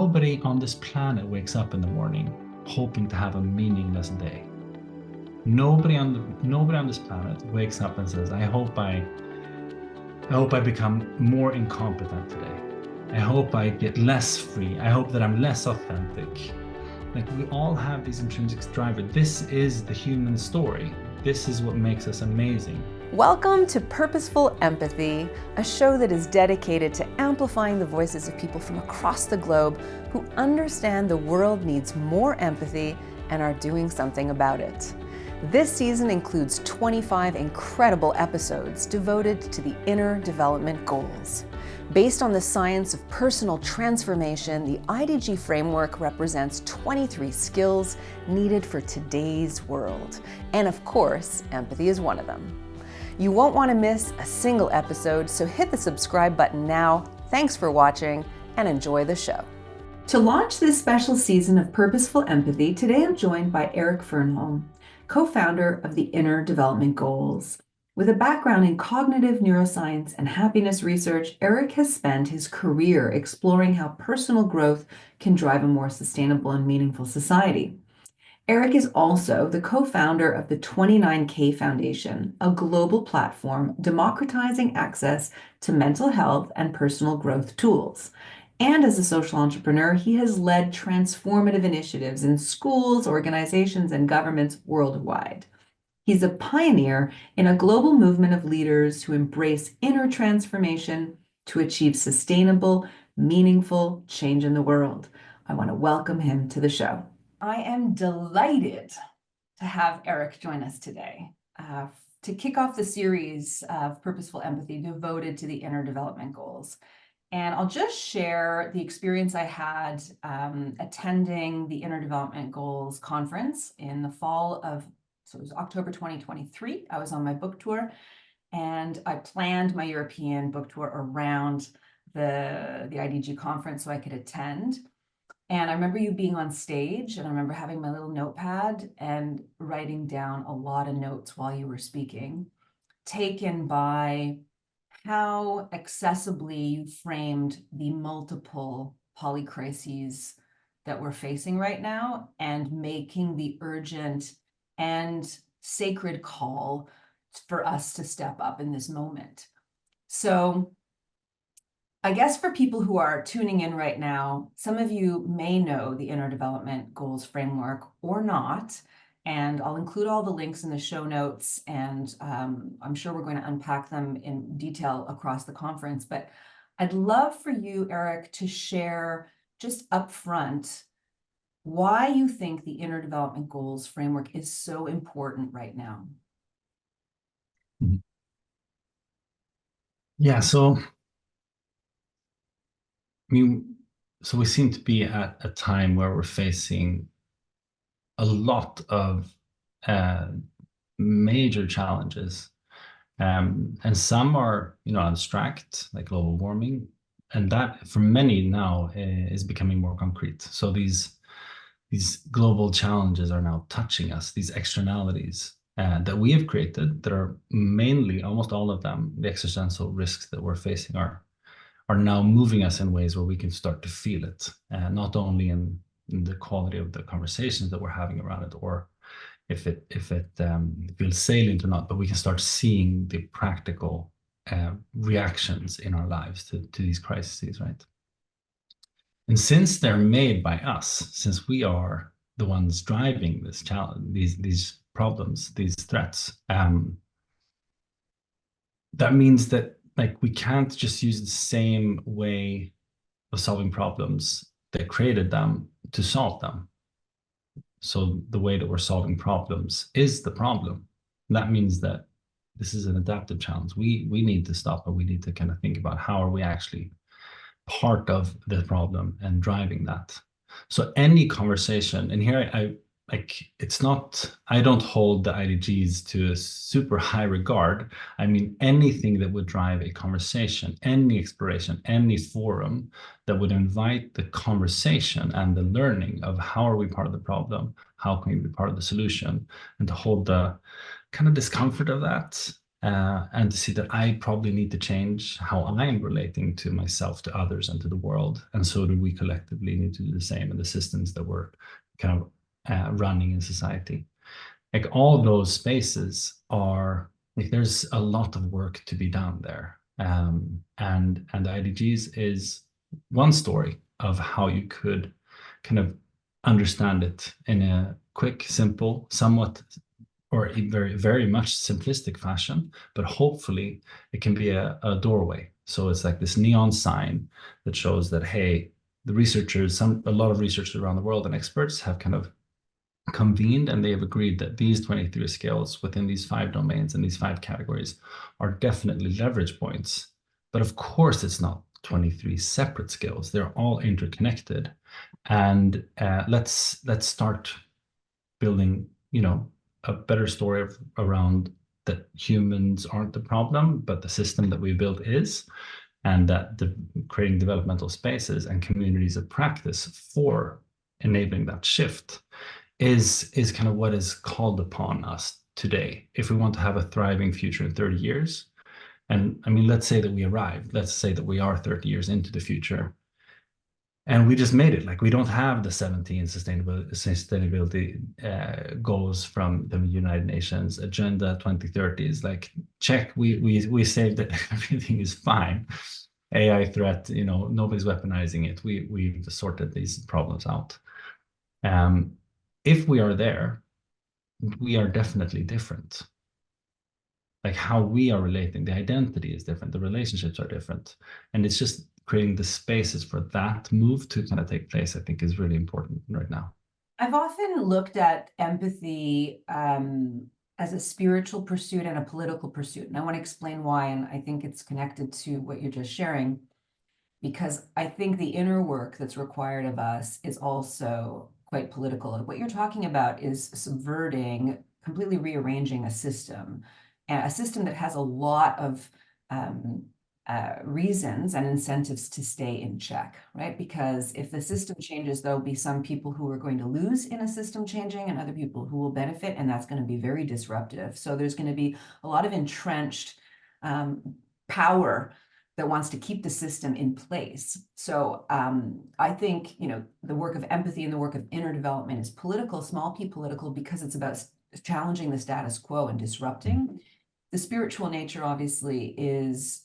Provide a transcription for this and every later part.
nobody on this planet wakes up in the morning hoping to have a meaningless day. Nobody on this planet wakes up and says, I hope I become more incompetent today. I hope I get less free. I hope that I'm less authentic. Like, we all have these intrinsic drivers. This is the human story. This is what makes us amazing. Welcome to Purposeful Empathy, a show that is dedicated to amplifying the voices of people from across the globe who understand the world needs more empathy and are doing something about it. This season includes 25 incredible episodes devoted to the inner development goals. Based on the science of personal transformation, the IDG framework represents 23 skills needed for today's world. And of course, empathy is one of them. You won't want to miss a single episode, so hit the subscribe button now. Thanks for watching and enjoy the show. To launch this special season of Purposeful Empathy, today I'm joined by Erik Fernholm, co-founder of the Inner Development Goals. With a background in cognitive neuroscience and happiness research, Erik has spent his career exploring how personal growth can drive a more sustainable and meaningful society. Erik is also the co-founder of the 29K Foundation, a global platform democratizing access to mental health and personal growth tools. And as a social entrepreneur, he has led transformative initiatives in schools, organizations, and governments worldwide. He's a pioneer in a global movement of leaders who embrace inner transformation to achieve sustainable, meaningful change in the world. I want to welcome him to the show. I am delighted to have Erik join us today to kick off the series of Purposeful Empathy devoted to the inner development goals. And I'll just share the experience I had attending the Inner Development Goals conference in the fall of, so it was October 2023. I was on my book tour, and I planned my European book tour around the IDG conference so I could attend. And I remember you being on stage, and I remember having my little notepad and writing down a lot of notes while you were speaking, taken by how accessibly you framed the multiple polycrises that we're facing right now, and making the urgent and sacred call for us to step up in this moment. So I guess for people who are tuning in right now, some of you may know the Inner Development Goals framework or not, and I'll include all the links in the show notes, and I'm sure we're going to unpack them in detail across the conference. But I'd love for you, Erik, to share just upfront why you think the Inner Development Goals framework is so important right now. Yeah, so so we seem to be at a time where we're facing a lot of major challenges, and some are, abstract, like global warming, and that for many now is becoming more concrete. So these global challenges are now touching us. These externalities that we have created, that are mainly, almost all of them, the existential risks that we're facing are now moving us in ways where we can start to feel it, not only in the quality of the conversations that we're having around it, or if it feels salient or not, but we can start seeing the practical reactions in our lives to these crises, right? And since they're made by us, since we are the ones driving this challenge, these problems, these threats, that means that, like, we can't just use the same way of solving problems that created them to solve them. So the way that we're solving problems is the problem. And that means that this is an adaptive challenge. We need to stop, and we need to kind of think about how are we actually part of the problem and driving that. So any conversation, and here I don't hold the IDGs to a super high regard. I mean, anything that would drive a conversation, any exploration, any forum that would invite the conversation and the learning of how are we part of the problem, how can we be part of the solution, and to hold the kind of discomfort of that, and to see that I probably need to change how I'm relating to myself, to others, and to the world. And so do we collectively need to do the same in the systems that we're kind of running in society. Like all those spaces are like there's a lot of work to be done there. And the IDGs is one story of how you could kind of understand it in a quick, simple, somewhat or a very, very much simplistic fashion, but hopefully it can be a doorway. So it's like this neon sign that shows that, hey, the researchers, a lot of researchers around the world and experts have kind of convened and they have agreed that these 23 skills within these 5 domains and these 5 categories are definitely leverage points. But of course, it's not 23 separate skills. They're all interconnected. And let's start building, a better story around that humans aren't the problem, but the system that we built is, and that creating developmental spaces and communities of practice for enabling that shift is kind of what is called upon us today. If we want to have a thriving future in 30 years, and I mean, let's say that we arrived, let's say that we are 30 years into the future, and we just made it. Like we don't have the 17 sustainability goals from the United Nations Agenda 2030 is like check. We saved it. Everything is fine. AI threat. Nobody's weaponizing it. We've sorted these problems out. If we are there, we are definitely different. Like how we are relating, the identity is different. The relationships are different, and it's just creating the spaces for that move to kind of take place, I think is really important right now. I've often looked at empathy as a spiritual pursuit and a political pursuit. And I want to explain why, and I think it's connected to what you're just sharing, because I think the inner work that's required of us is also quite political. And what you're talking about is subverting, completely rearranging a system that has a lot of reasons and incentives to stay in check, right? Because if the system changes, there'll be some people who are going to lose in a system changing and other people who will benefit, and that's going to be very disruptive. So there's going to be a lot of entrenched power that wants to keep the system in place. So I think, the work of empathy and the work of inner development is political, small p political, because it's about challenging the status quo and disrupting. The spiritual nature, obviously, is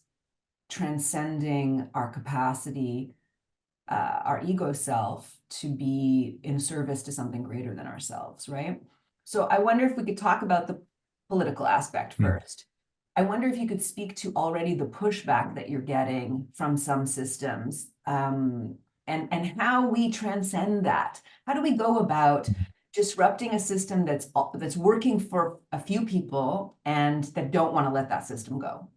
transcending our capacity, our ego self, to be in service to something greater than ourselves, right? So I wonder if we could talk about the political aspect first. I wonder if you could speak to already the pushback that you're getting from some systems, and how we transcend that. How do we go about disrupting a system that's working for a few people and that don't want to let that system go?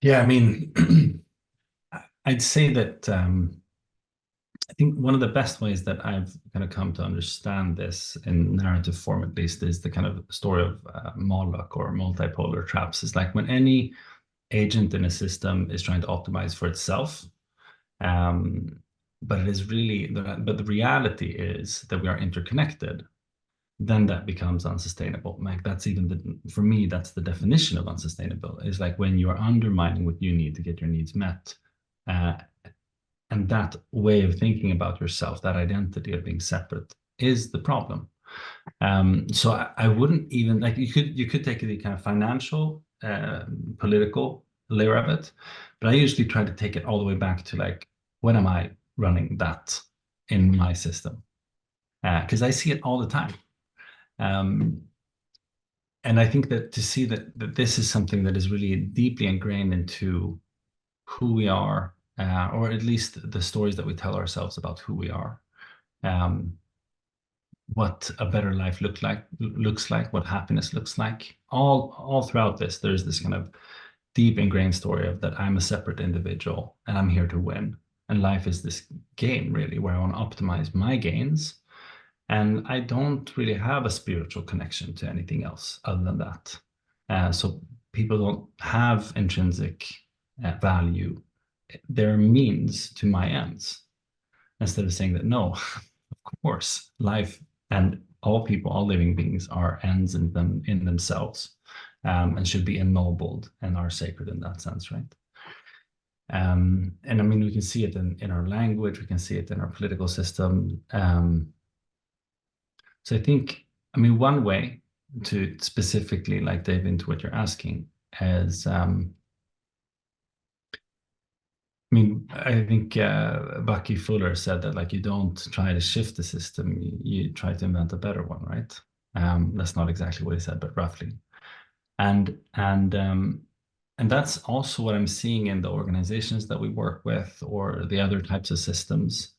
Yeah, I mean, I'd say that I think one of the best ways that I've kind of come to understand this in narrative form, at least, is the kind of story of Moloch or multipolar traps. Is like when any agent in a system is trying to optimize for itself, but the reality is that we are interconnected, then that becomes unsustainable. Like that's for me, that's the definition of unsustainable, is like when you are undermining what you need to get your needs met. And that way of thinking about yourself, that identity of being separate, is the problem. So I wouldn't even like you could take the kind of financial, political layer of it, but I usually try to take it all the way back to like, when am I running that in my system? Because I see it all the time. And I think that to see that this is something that is really deeply ingrained into who we are, or at least the stories that we tell ourselves about who we are, what a better life looks like, what happiness looks like. All throughout this, there's this kind of deep ingrained story of that I'm a separate individual and I'm here to win. And life is this game, really, where I want to optimize my gains. And I don't really have a spiritual connection to anything else other than that. So people don't have intrinsic value. They're means to my ends. Instead of saying that, no, of course, life and all people, all living beings are ends in themselves, and should be ennobled and are sacred in that sense, right? And I mean, we can see it in our language, we can see it in our political system. So I think, I mean, one way to specifically like dive into what you're asking is, I mean, I think Bucky Fuller said that like you don't try to shift the system, you try to invent a better one, right? That's not exactly what he said, but roughly. And that's also what I'm seeing in the organizations that we work with or the other types of systems,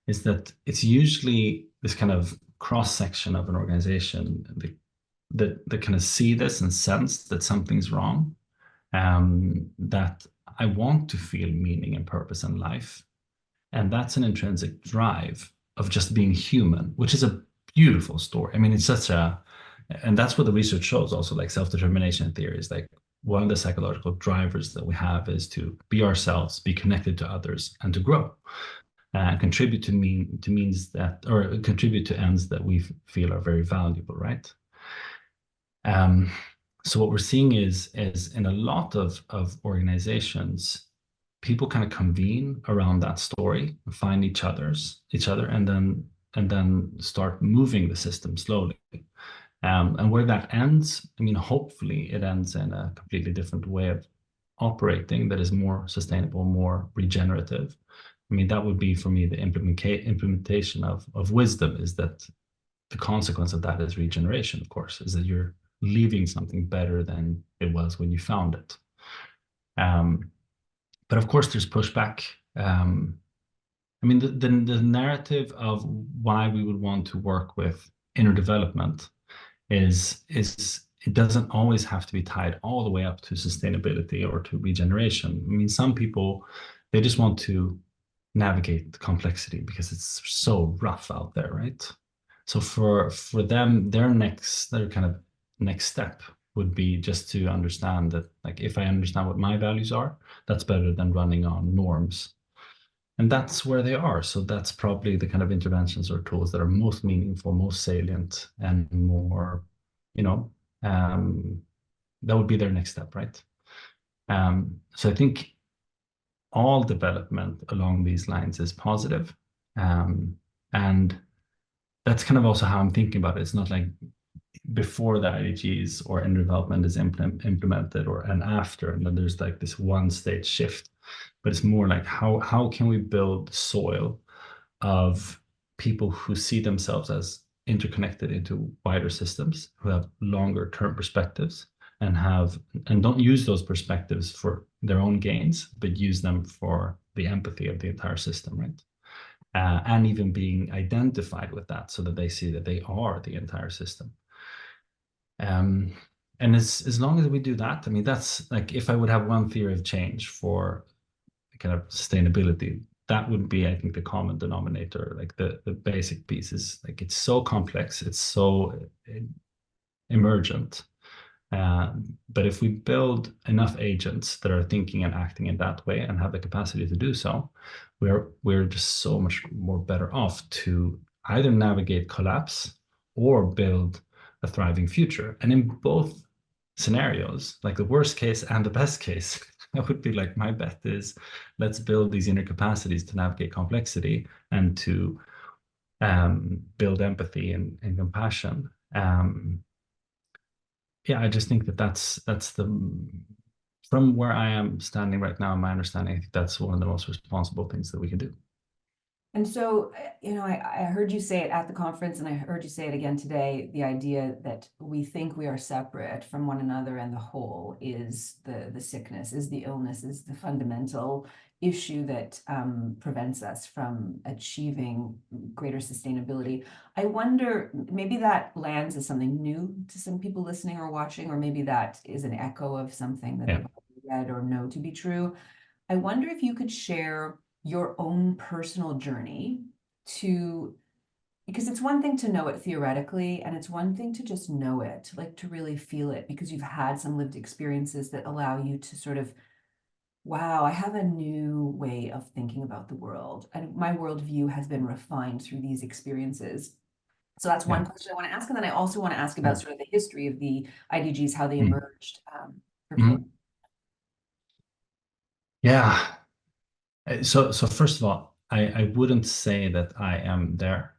is that it's usually this kind of cross section of an organization that kind of see this and sense that something's wrong, that I want to feel meaning and purpose in life. And that's an intrinsic drive of just being human, which is a beautiful story. I mean, it's such a, and that's what the research shows also, like self-determination theory is like one of the psychological drivers that we have is to be ourselves, be connected to others, and to grow. Contribute to means that, or contribute to ends that we feel are very valuable, right? So what we're seeing is in a lot of organizations, people kind of convene around that story, find each other, and then start moving the system slowly. And where that ends, I mean, hopefully it ends in a completely different way of operating that is more sustainable, more regenerative. I mean, that would be for me the implementation of wisdom, is that the consequence of that is regeneration, of course, is that you're leaving something better than it was when you found it. But of course, there's pushback. I mean, the narrative of why we would want to work with inner development is it doesn't always have to be tied all the way up to sustainability or to regeneration. I mean, some people, they just want to navigate the complexity because it's so rough out there, right? So for them, their kind of next step would be just to understand that, like, if I understand what my values are, that's better than running on norms. And that's where they are. So that's probably the kind of interventions or tools that are most meaningful, most salient, and more, you know, that would be their next step, right? So I think all development along these lines is positive. And that's kind of also how I'm thinking about it. It's not like before the IDGs or in development is implemented or and after, and then there's like this one stage shift. But it's more like how can we build soil of people who see themselves as interconnected into wider systems, who have longer term perspectives and don't use those perspectives for their own gains, but use them for the empathy of the entire system, right? And even being identified with that so that they see that they are the entire system. And as long as we do that, I mean, that's like, if I would have one theory of change for kind of sustainability, that would be, I think, the common denominator, like the basic piece is like, it's so complex, it's so emergent. But if we build enough agents that are thinking and acting in that way and have the capacity to do so, we're just so much more better off to either navigate collapse or build a thriving future. And in both scenarios, like the worst case and the best case, that would be like, my bet is let's build these inner capacities to navigate complexity and to build empathy and compassion. Yeah, I just think that's the, from where I am standing right now, my understanding, I think that's one of the most responsible things that we can do. And so, you know, I heard you say it at the conference, and I heard you say it again today, the idea that we think we are separate from one another, and the whole is the sickness, is the illness, is the fundamental issue that prevents us from achieving greater sustainability. I wonder, maybe that lands as something new to some people listening or watching, or maybe that is an echo of something that they've read or know to be true. I wonder if you could share your own personal journey to, because it's one thing to know it theoretically, and it's one thing to just know it, like to really feel it, because you've had some lived experiences that allow you to sort of, wow, I have a new way of thinking about the world, and my worldview has been refined through these experiences. So that's one question I want to ask. And then I also want to ask about sort of the history of the IDGs, how they emerged. Yeah. So first of all, I wouldn't say that I am there.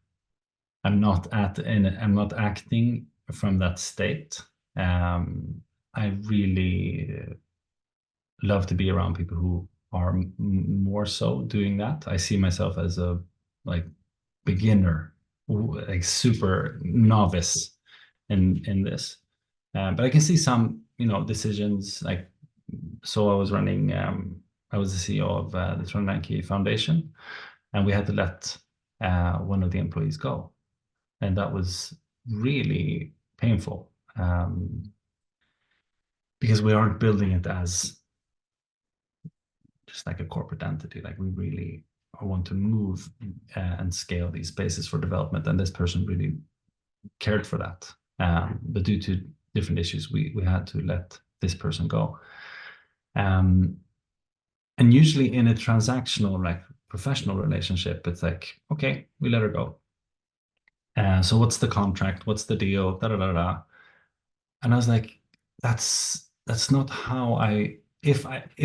I'm not acting from that state. I really love to be around people who are more so doing that. I see myself as a like beginner, like super novice in this. But I can see some, decisions like, so I was running, I was the CEO of the Trondheim Foundation, and we had to let one of the employees go. And that was really painful, because we aren't building it as just like a corporate entity. Like we really want to move and scale these spaces for development. And this person really cared for that. But due to different issues, we had to let this person go. And usually in a transactional, like professional relationship, it's like, okay, we let her go. So what's the contract? What's the deal? Da da da da. And I was like, that's not how if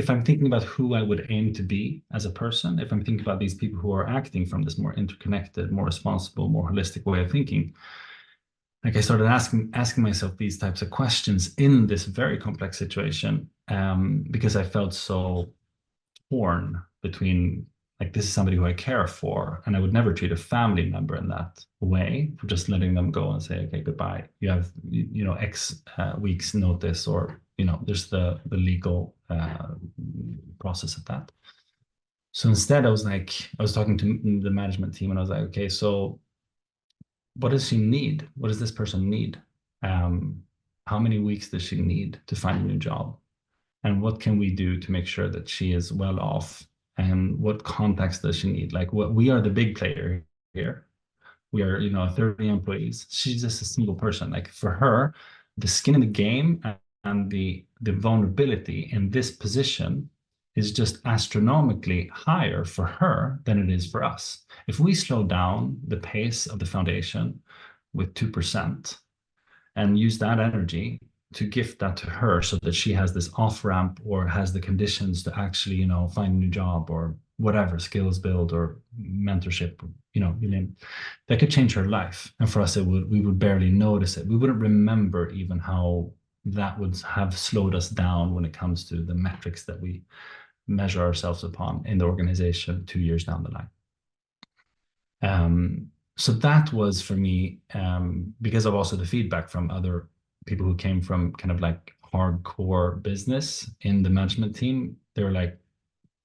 I'm thinking about who I would aim to be as a person, if I'm thinking about these people who are acting from this more interconnected, more responsible, more holistic way of thinking, like I started asking myself these types of questions in this very complex situation, because I felt so torn between, like, this is somebody who I care for, and I would never treat a family member in that way, for just letting them go and say, okay, goodbye. You have, X weeks notice, or, there's the legal process of that. So instead, I was talking to the management team, and I was like, okay, so what does she need? What does this person need? How many weeks does she need to find a new job? And what can we do to make sure that she is well off? And what context does she need? Like, we are the big player here. We are, 30 employees. She's just a single person. Like, for her, the skin in the game and the vulnerability in this position is just astronomically higher for her than it is for us. If we slow down the pace of the foundation with 2% and use that energy to gift that to her, so that she has this off ramp, or has the conditions to actually, find a new job, or whatever, skills build, or mentorship, that could change her life. And for us, we would barely notice it. We wouldn't remember even how that would have slowed us down when it comes to the metrics that we measure ourselves upon in the organization 2 years down the line. So that was for me, because of also the feedback from other people who came from kind of like hardcore business in the management team. They were like,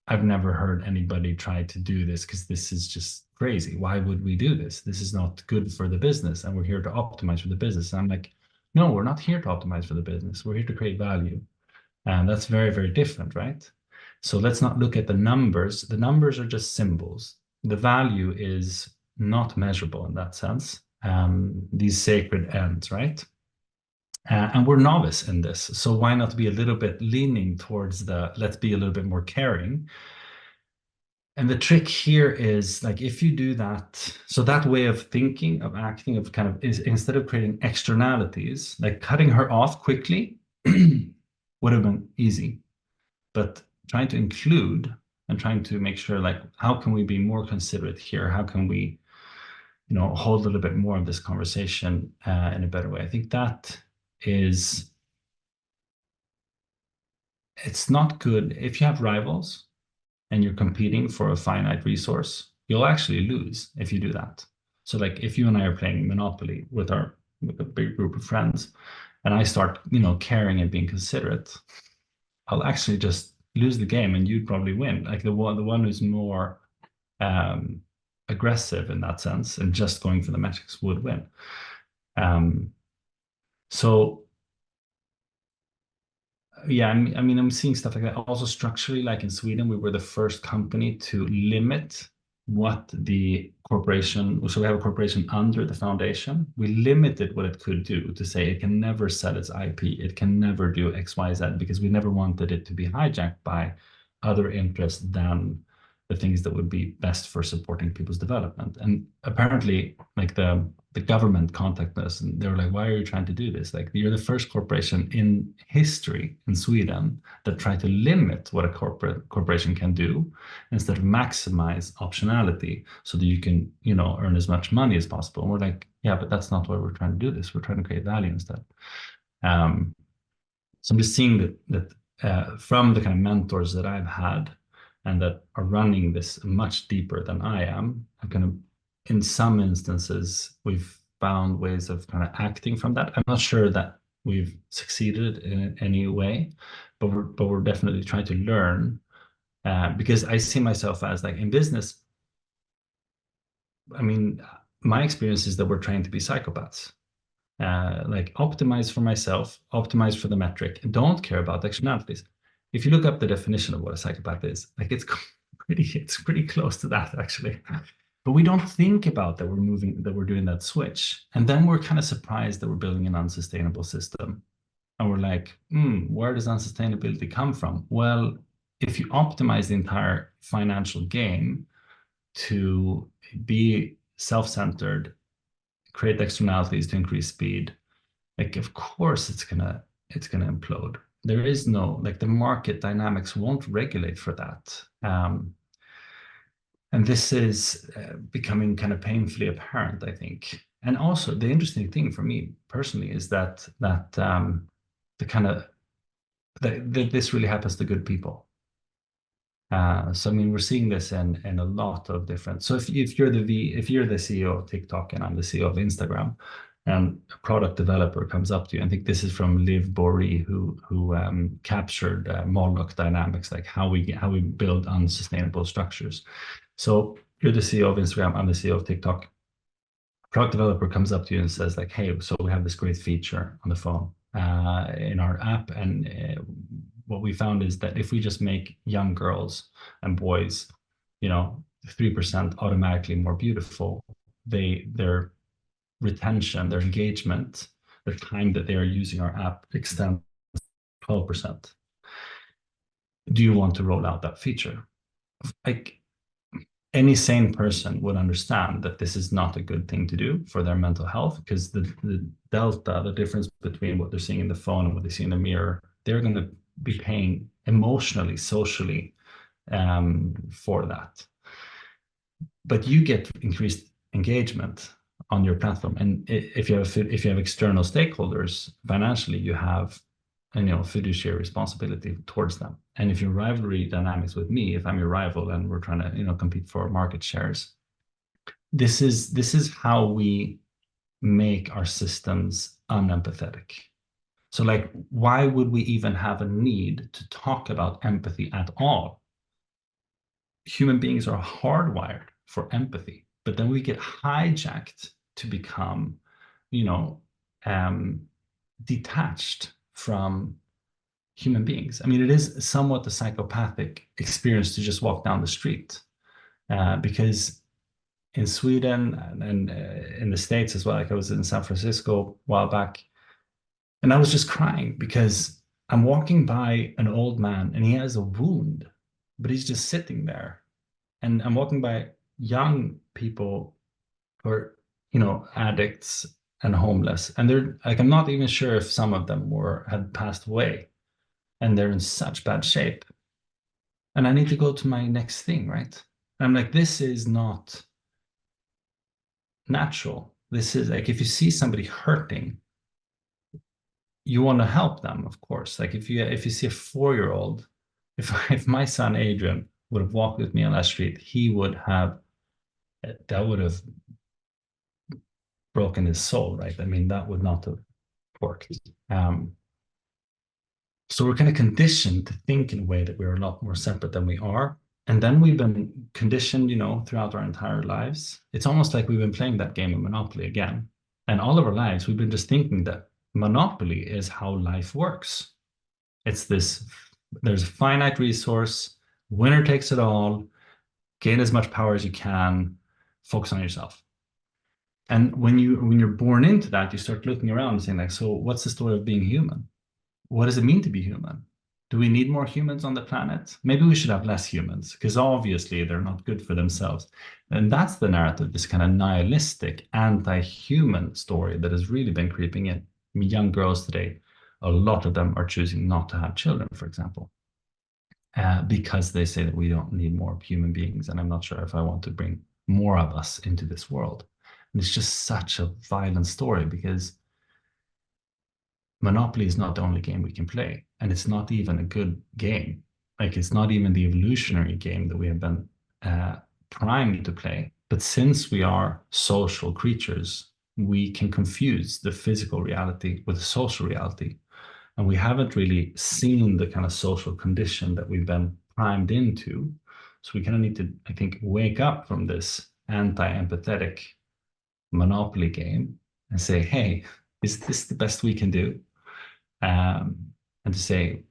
I've never heard anybody try to do this, because this is just crazy. Why would we do this? This is not good for the business, and we're here to optimize for the business. And I'm like, no, we're not here to optimize for the business. We're here to create value. And that's very, very different, right? So let's not look at the numbers. The numbers are just symbols. The value is not measurable in that sense. These sacred ends, right? And we're novice in this. So why not be a little bit leaning towards let's be a little bit more caring. And the trick here is, like, if you do that, so that way of thinking, of acting, of kind of, is, instead of creating externalities, like cutting her off quickly would have been easy. But trying to include and trying to make sure, like, how can we be more considerate here? How can we, hold a little bit more of this conversation in a better way? I think that is, it's not good if you have rivals and you're competing for a finite resource. You'll actually lose if you do that. So, like, if you and I are playing Monopoly with a big group of friends, and I start, caring and being considerate, I'll actually just lose the game, and you'd probably win. Like, the one who's more aggressive in that sense and just going for the metrics would win. So yeah, I mean, I'm seeing stuff like that. Also, structurally, like in Sweden, we were the first company to limit what the corporation, so we have a corporation under the foundation. We limited what it could do, to say it can never sell its IP, it can never do X, Y, Z, because we never wanted it to be hijacked by other interests than the things that would be best for supporting people's development. And apparently, like, the the government contacted us and they were like, why are you trying to do this? Like, you're the first corporation in history in Sweden that tried to limit what a corporation can do instead of maximize optionality so that you can, earn as much money as possible. And we're like, yeah, but that's not why we're trying to do this. We're trying to create value instead. So I'm just seeing that from the kind of mentors that I've had and that are running this much deeper than I am, kind of, in some instances, we've found ways of kind of acting from that. I'm not sure that we've succeeded in any way, but we're definitely trying to learn, because I see myself as, like, in business, I mean, my experience is that we're trained to be psychopaths. Like, optimize for myself, optimize for the metric, and don't care about externalities. If you look up the definition of what a psychopath is, like, it's pretty close to that, actually. But we don't think about that we're doing that switch. And then we're kind of surprised that we're building an unsustainable system. And we're like, where does unsustainability come from? Well, if you optimize the entire financial game to be self-centered, create externalities to increase speed, like, of course it's gonna implode. There is no, like, the market dynamics won't regulate for that. And this is becoming kind of painfully apparent, I think. And also, the interesting thing for me personally is that this really happens to good people. So I mean, we're seeing this in a lot of different. So if you're the CEO of TikTok and I'm the CEO of Instagram, and a product developer comes up to you, I think this is from Liv Bory, who captured Moloch dynamics, like how we build unsustainable structures. So you're the CEO of Instagram, I'm the CEO of TikTok. A product developer comes up to you and says, like, hey, so we have this great feature on the phone in our app, and what we found is that if we just make young girls and boys, 3% automatically more beautiful, their retention, their engagement, the time that they are using our app extends 12%. Do you want to roll out that feature? Like, any sane person would understand that this is not a good thing to do for their mental health, because the delta, the difference between what they're seeing in the phone and what they see in the mirror, they're going to be paying emotionally, socially, for that. But you get increased engagement on your platform, and if you have external stakeholders financially, you have fiduciary responsibility towards them. And if your rivalry dynamics with me, if I'm your rival and we're trying to compete for market shares, this is how we make our systems unempathetic. So, like, why would we even have a need to talk about empathy at all? Human beings are hardwired for empathy, but then we get hijacked to become, detached from human beings. I mean, it is somewhat a psychopathic experience to just walk down the street, because in Sweden and in the States as well, like I was in San Francisco a while back, and I was just crying because I'm walking by an old man and he has a wound, but he's just sitting there. And I'm walking by young people who are, addicts and homeless. And they're like, I'm not even sure if some of them had passed away, and they're in such bad shape. And I need to go to my next thing, right? And I'm like, this is not natural. This is like, if you see somebody hurting, you want to help them, of course. Like, if you see a 4-year-old, if my son Adrian would have walked with me on that street, that would have broken his soul, right? I mean, that would not have worked. So we're kind of conditioned to think in a way that we're a lot more separate than we are. And then we've been conditioned, throughout our entire lives. It's almost like we've been playing that game of Monopoly again. And all of our lives, we've been just thinking that Monopoly is how life works. It's this, there's a finite resource, winner takes it all, gain as much power as you can, focus on yourself. And when you're born into that, you start looking around and saying, like, so what's the story of being human? What does it mean to be human? Do we need more humans on the planet? Maybe we should have less humans, because obviously they're not good for themselves. And that's the narrative, this kind of nihilistic, anti-human story that has really been creeping in. I mean, young girls today, a lot of them are choosing not to have children, for example, because they say that we don't need more human beings. And I'm not sure if I want to bring more of us into this world. And it's just such a violent story, because Monopoly is not the only game we can play, and it's not even a good game. Like, it's not even the evolutionary game that we have been primed to play. But since we are social creatures, we can confuse the physical reality with the social reality. And we haven't really seen the kind of social condition that we've been primed into. So we kind of need to, I think, wake up from this anti-empathetic Monopoly game and say, hey, is this the best we can do? And to say,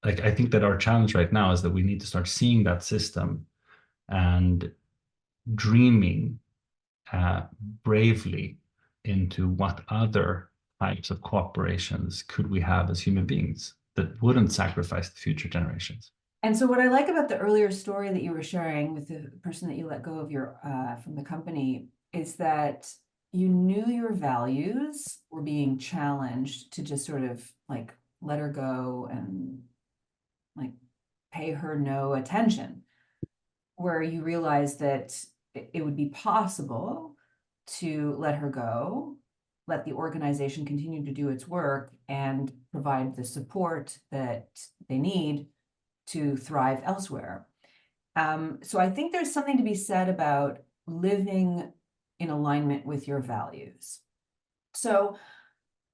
like, I think that our challenge right now is that we need to start seeing that system and dreaming bravely into what other types of cooperations could we have as human beings that wouldn't sacrifice the future generations. And so what I like about the earlier story that you were sharing with the person that you let go of your from the company is that you knew your values were being challenged to just sort of like let her go and like pay her no attention, where you realized that it would be possible to let her go, let the organization continue to do its work, and provide the support that they need to thrive elsewhere. So I think there's something to be said about living in alignment with your values. So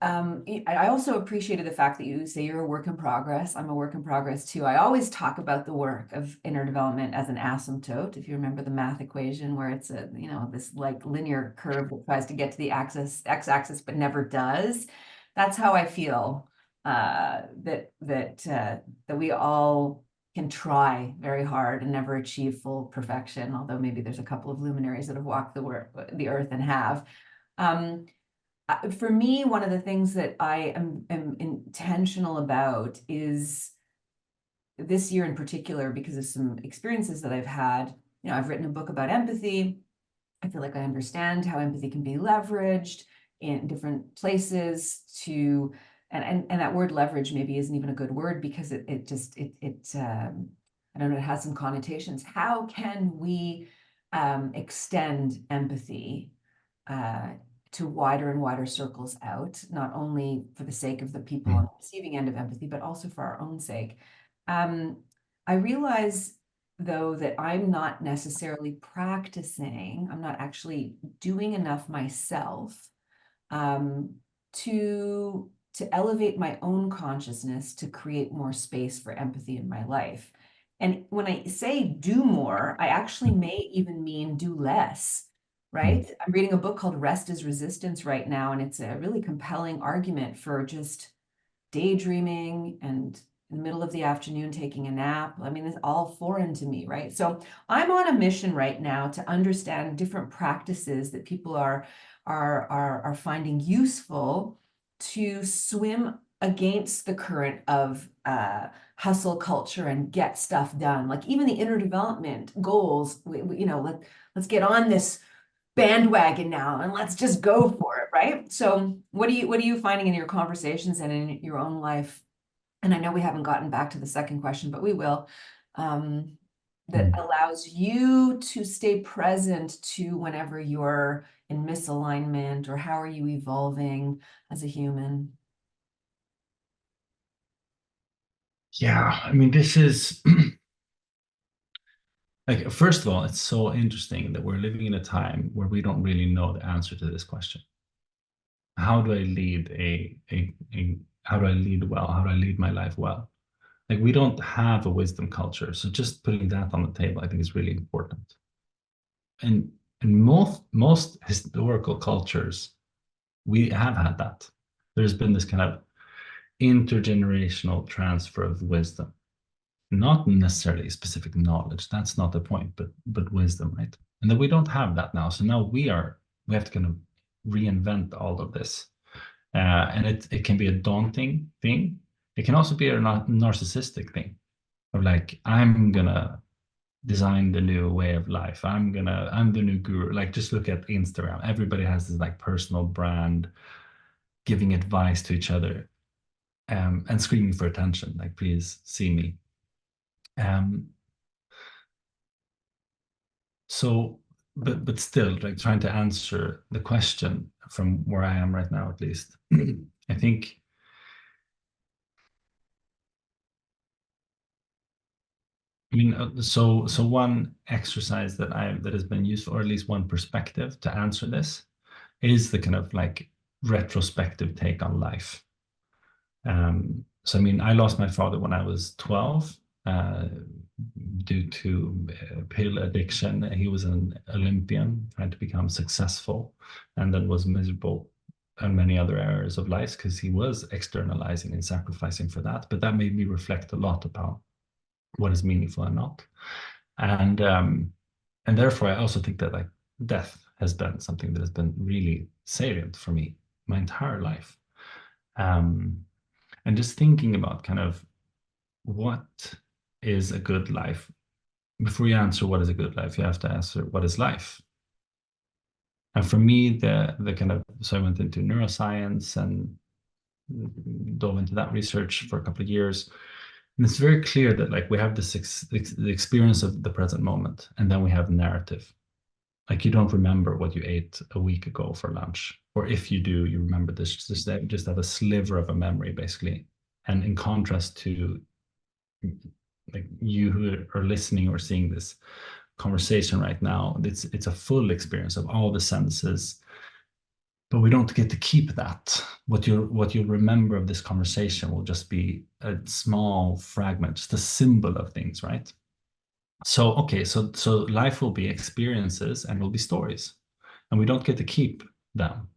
I also appreciated the fact that you say you're a work in progress. I'm a work in progress too. I always talk about the work of inner development as an asymptote. If you remember the math equation where it's a, this like linear curve that tries to get to the x-axis but never does. That's how I feel that we all can try very hard and never achieve full perfection. Although maybe there's a couple of luminaries that have walked the earth and have. For me, one of the things that I am intentional about is this year in particular, because of some experiences that I've had. I've written a book about empathy. I feel like I understand how empathy can be leveraged in different places to, and that word leverage maybe isn't even a good word, because I don't know, it has some connotations. How can we extend empathy to wider and wider circles out, not only for the sake of the people on the receiving end of empathy, but also for our own sake. I realize, though, that I'm not necessarily practicing, I'm not actually doing enough myself to elevate my own consciousness to create more space for empathy in my life. And when I say do more, I actually may even mean do less. Right? I'm reading a book called Rest is Resistance right now, and it's a really compelling argument for just daydreaming and in the middle of the afternoon taking a nap. I mean, it's all foreign to me, right? So I'm on a mission right now to understand different practices that people are finding useful to swim against the current of hustle culture and get stuff done. Like even the inner development goals, let's get on this bandwagon now and let's just go for it, right? So what are you finding in your conversations and in your own life? And I know we haven't gotten back to the second question, but we will, that allows you to stay present to whenever you're in misalignment, or how are you evolving as a human? Yeah, I mean, this is like, first of all, it's so interesting that we're living in a time where we don't really know the answer to this question. How do I lead how do I lead well? How do I lead my life well? Like, we don't have a wisdom culture. So just putting that on the table, I think, is really important. And in most historical cultures, we have had that. There's been this kind of intergenerational transfer of wisdom. Not necessarily specific knowledge, that's not the point, but wisdom, right? And then we don't have that now. So now we have to kind of reinvent all of this. And it can be a daunting thing, It can also be a narcissistic thing of like, I'm gonna design the new way of life. I'm the new guru. Like, just look at Instagram. Everybody has this like personal brand, giving advice to each other, and screaming for attention. Like, please see me. So, but still, like trying to answer the question from where I am right now, at least, I think. I mean, so one exercise that has been useful, or at least one perspective to answer this, is the kind of like retrospective take on life. So I mean, I lost my father when I was 12 due to pill addiction. He was an Olympian trying to become successful, and then was miserable in many other areas of life because he was externalizing and sacrificing for that. But that made me reflect a lot about what is meaningful and not. And therefore I also think that like death has been something that has been really salient for me my entire life. And just thinking about kind of what is a good life. Before you answer what is a good life, you have to answer what is life. And for me, the kind of, so I went into neuroscience and dove into that research for a couple of years. And it's very clear that like we have the experience of the present moment, and then we have narrative. Like, you don't remember what you ate a week ago for lunch, or if you do, you remember this just have a sliver of a memory, basically. And in contrast to like you who are listening or seeing this conversation right now, it's a full experience of all the senses, but we don't get to keep that. What you remember of this conversation will just be a small fragment, just a symbol of things, right? So okay, so life will be experiences and will be stories, and we don't get to keep them.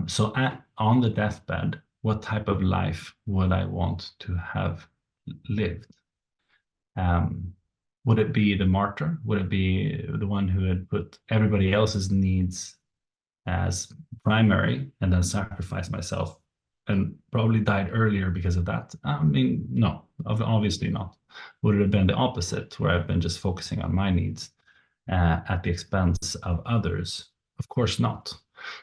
So on the deathbed, what type of life would I want to have lived? Would it be the martyr? Would it be the one who had put everybody else's needs as primary and then sacrificed myself and probably died earlier because of that? I mean, no, obviously not. Would it have been the opposite, where I've been just focusing on my needs at the expense of others? Of course not.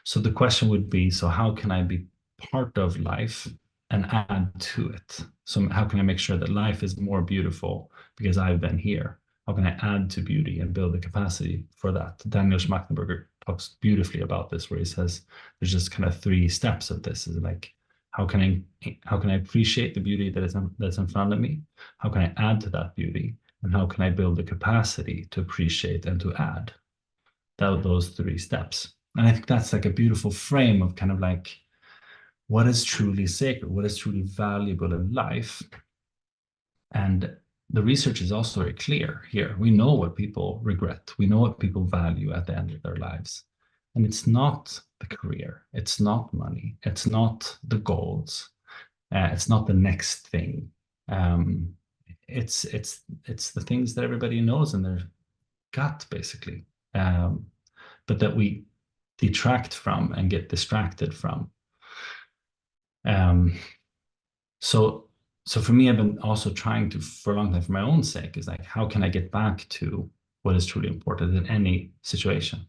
So the question would be, so how can I be part of life and add to it? So how can I make sure that life is more beautiful because I've been here? How can I add to beauty and build the capacity for that? Daniel Schmachtenberger talks beautifully about this, where he says there's just kind of 3 steps of this. Is like, how can I appreciate the beauty that's in front of me? How can I add to that beauty? And how can I build the capacity to appreciate and to add? Those 3 steps. And I think that's like a beautiful frame of kind of like what is truly sacred, what is truly valuable in life. And the research is also very clear here. We know what people regret. We know what people value at the end of their lives. And it's not the career. It's not money. It's not the goals. It's not the next thing. It's the things that everybody knows in their gut, basically, but that we detract from and get distracted from. So for me, I've been also trying to, for a long time, for my own sake, is like, how can I get back to what is truly important in any situation?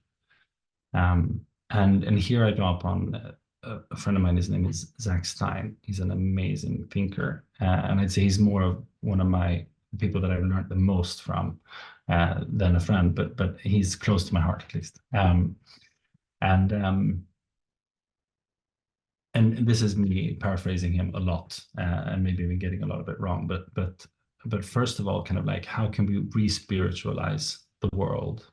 And here I draw upon a friend of mine. His name is Zach Stein. He's an amazing thinker, and I'd say he's more of one of my people that I've learned the most from than a friend, but he's close to my heart, at least. And this is me paraphrasing him a lot, and maybe even getting a lot of it wrong. But first of all, kind of like, how can we re-spiritualize the world?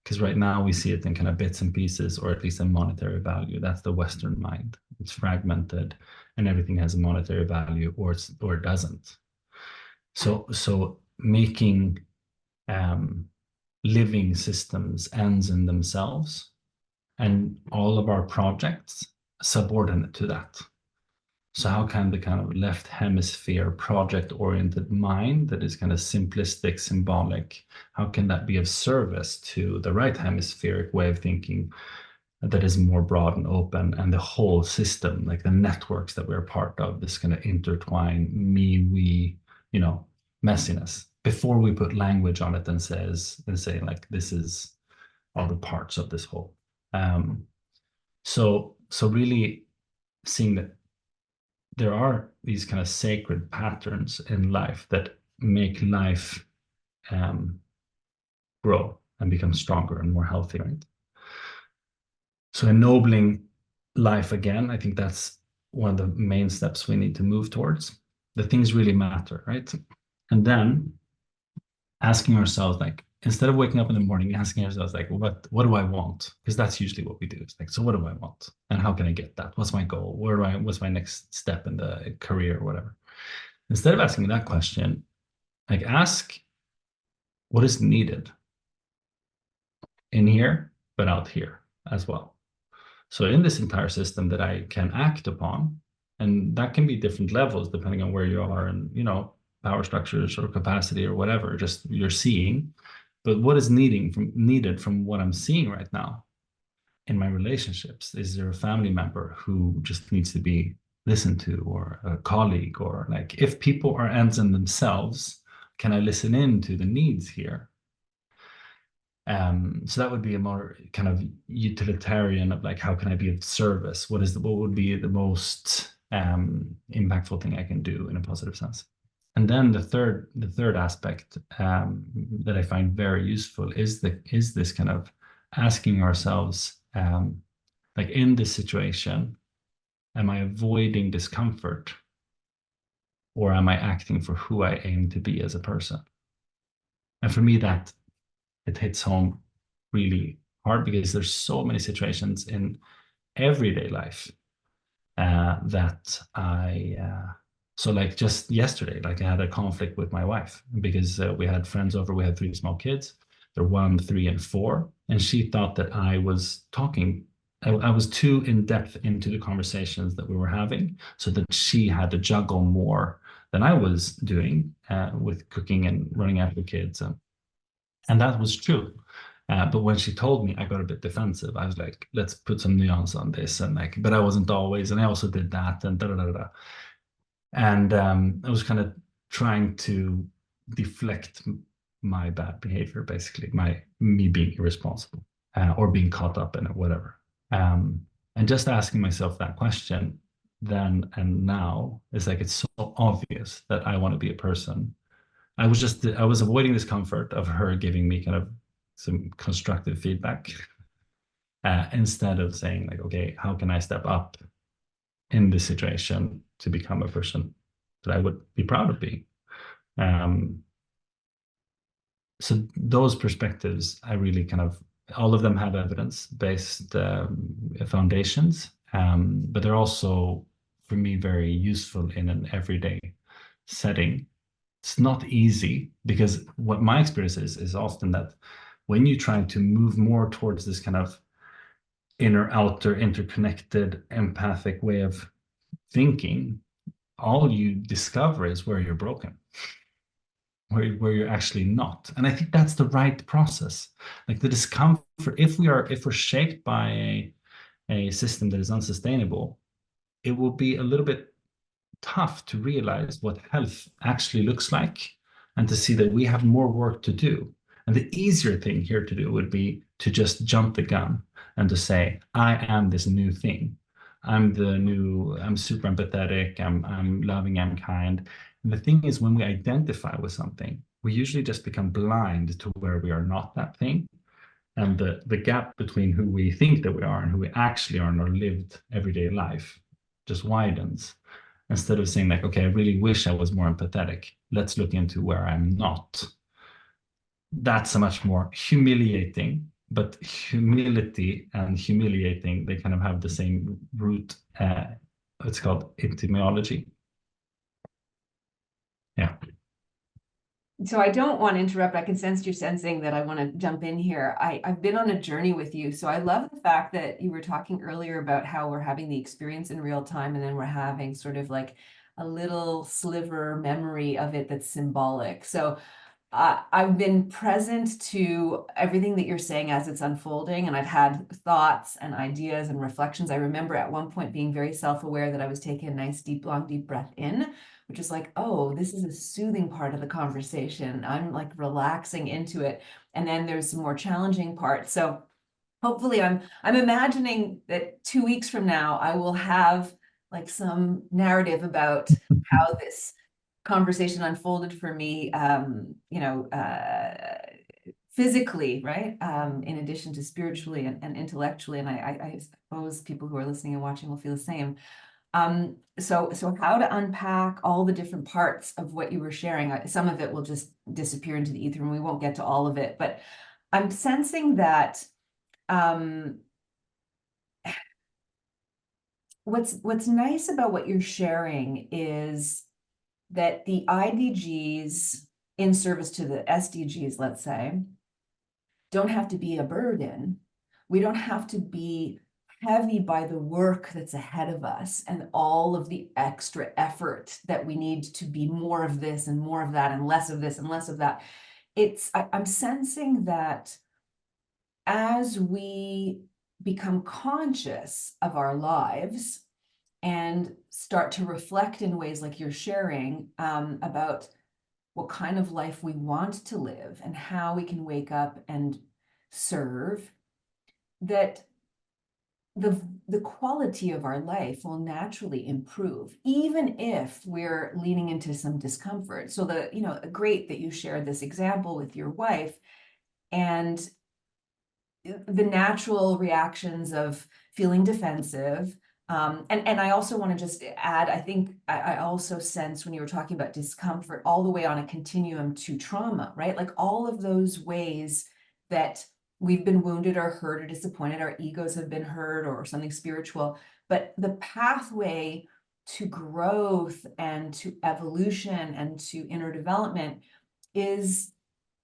Because right now we see it in kind of bits and pieces, or at least a monetary value. That's the Western mind. It's fragmented, and everything has a monetary value, or it doesn't. So making living systems ends in themselves, and all of our projects subordinate to that. So how can the kind of left hemisphere project-oriented mind that is kind of simplistic, symbolic, how can that be of service to the right hemispheric way of thinking, that is more broad and open, and the whole system, like the networks that we're part of, this kind of intertwine me, we, messiness, before we put language on it and say like, this is all the parts of this whole. So really seeing that there are these kind of sacred patterns in life that make life grow and become stronger and more healthy, right? So ennobling life again, I think that's one of the main steps we need to move towards. The things really matter, right? And then asking ourselves, like, instead of waking up in the morning, asking ourselves, like, what do I want? Because that's usually what we do. It's like, so what do I want? And how can I get that? What's my goal? What's my next step in the career or whatever? Instead of asking that question, like, ask what is needed in here, but out here as well. So in this entire system that I can act upon, and that can be different levels depending on where you are and, power structures or capacity or whatever, just you're seeing, but what is needed from what I'm seeing right now in my relationships? Is there a family member who just needs to be listened to, or a colleague, or like, if people are ends in themselves, can I listen in to the needs here? So that would be a more kind of utilitarian of like, how can I be of service? What would be the most impactful thing I can do in a positive sense? And then the third aspect that I find very useful is this kind of asking ourselves, like, in this situation, am I avoiding discomfort, or am I acting for who I aim to be as a person? And for me, that it hits home really hard, because there's so many situations in everyday life that so like just yesterday, like, I had a conflict with my wife because we had friends over. We had 3 small kids. They're 1, 3, and 4, and she thought that I was talking. I was too in depth into the conversations that we were having, so that she had to juggle more than I was doing with cooking and running after kids. And that was true. But when she told me, I got a bit defensive. I was like, let's put some nuance on this. And like, but I wasn't always, and I also did that, and da da da da. And I was kind of trying to deflect my bad behavior, basically, me being irresponsible or being caught up in it, whatever. And just asking myself that question then and now is like, it's so obvious that I want to be a person. I was avoiding discomfort of her giving me kind of some constructive feedback instead of saying like, okay, how can I step up in this situation to become a person that I would be proud of being? So those perspectives, I really kind of, all of them have evidence-based foundations, but they're also, for me, very useful in an everyday setting. It's not easy, because what my experience is often that when you try to move more towards this kind of inner outer interconnected empathic way of thinking, all you discover is where you're broken, where you're actually not. And I think that's the right process. Like, the discomfort, if we're shaped by a system that is unsustainable, it will be a little bit tough to realize what health actually looks like, and to see that we have more work to do. And the easier thing here to do would be to just jump the gun and to say, I am this new thing. I'm super empathetic, I'm loving, I'm kind. And the thing is, when we identify with something, we usually just become blind to where we are not that thing. And the gap between who we think that we are and who we actually are in our lived everyday life just widens. Instead of saying like, okay, I really wish I was more empathetic, let's look into where I'm not. That's a much more humiliating, but humility and humiliating, they kind of have the same root. It's called etymology. Yeah. So I don't want to interrupt. I can sense you're sensing that I want to jump in here. I've been on a journey with you. So I love the fact that you were talking earlier about how we're having the experience in real time, and then we're having sort of like a little sliver memory of it that's symbolic. So I've been present to everything that you're saying as it's unfolding, and I've had thoughts and ideas and reflections. I remember at one point being very self-aware that I was taking a nice, deep, long, deep breath in, which is like, oh, this is a soothing part of the conversation. I'm like relaxing into it. And then there's some more challenging parts. So hopefully I'm imagining that 2 weeks from now, I will have like some narrative about how this conversation unfolded for me, physically, right? In addition to spiritually and intellectually. And I suppose people who are listening and watching will feel the same. So how to unpack all the different parts of what you were sharing. Some of it will just disappear into the ether and we won't get to all of it, but I'm sensing that what's nice about what you're sharing is that the IDGs in service to the SDGs, let's say, don't have to be a burden. We don't have to be heavy by the work that's ahead of us and all of the extra effort that we need to be more of this and more of that and less of this and less of that. I'm sensing that as we become conscious of our lives and start to reflect in ways like you're sharing about what kind of life we want to live and how we can wake up and serve, that the quality of our life will naturally improve, even if we're leaning into some discomfort. So great that you shared this example with your wife and the natural reactions of feeling defensive. And I also want to just add, I think I also sense when you were talking about discomfort all the way on a continuum to trauma, right? Like all of those ways that we've been wounded or hurt or disappointed, our egos have been hurt or something spiritual, but the pathway to growth and to evolution and to inner development is,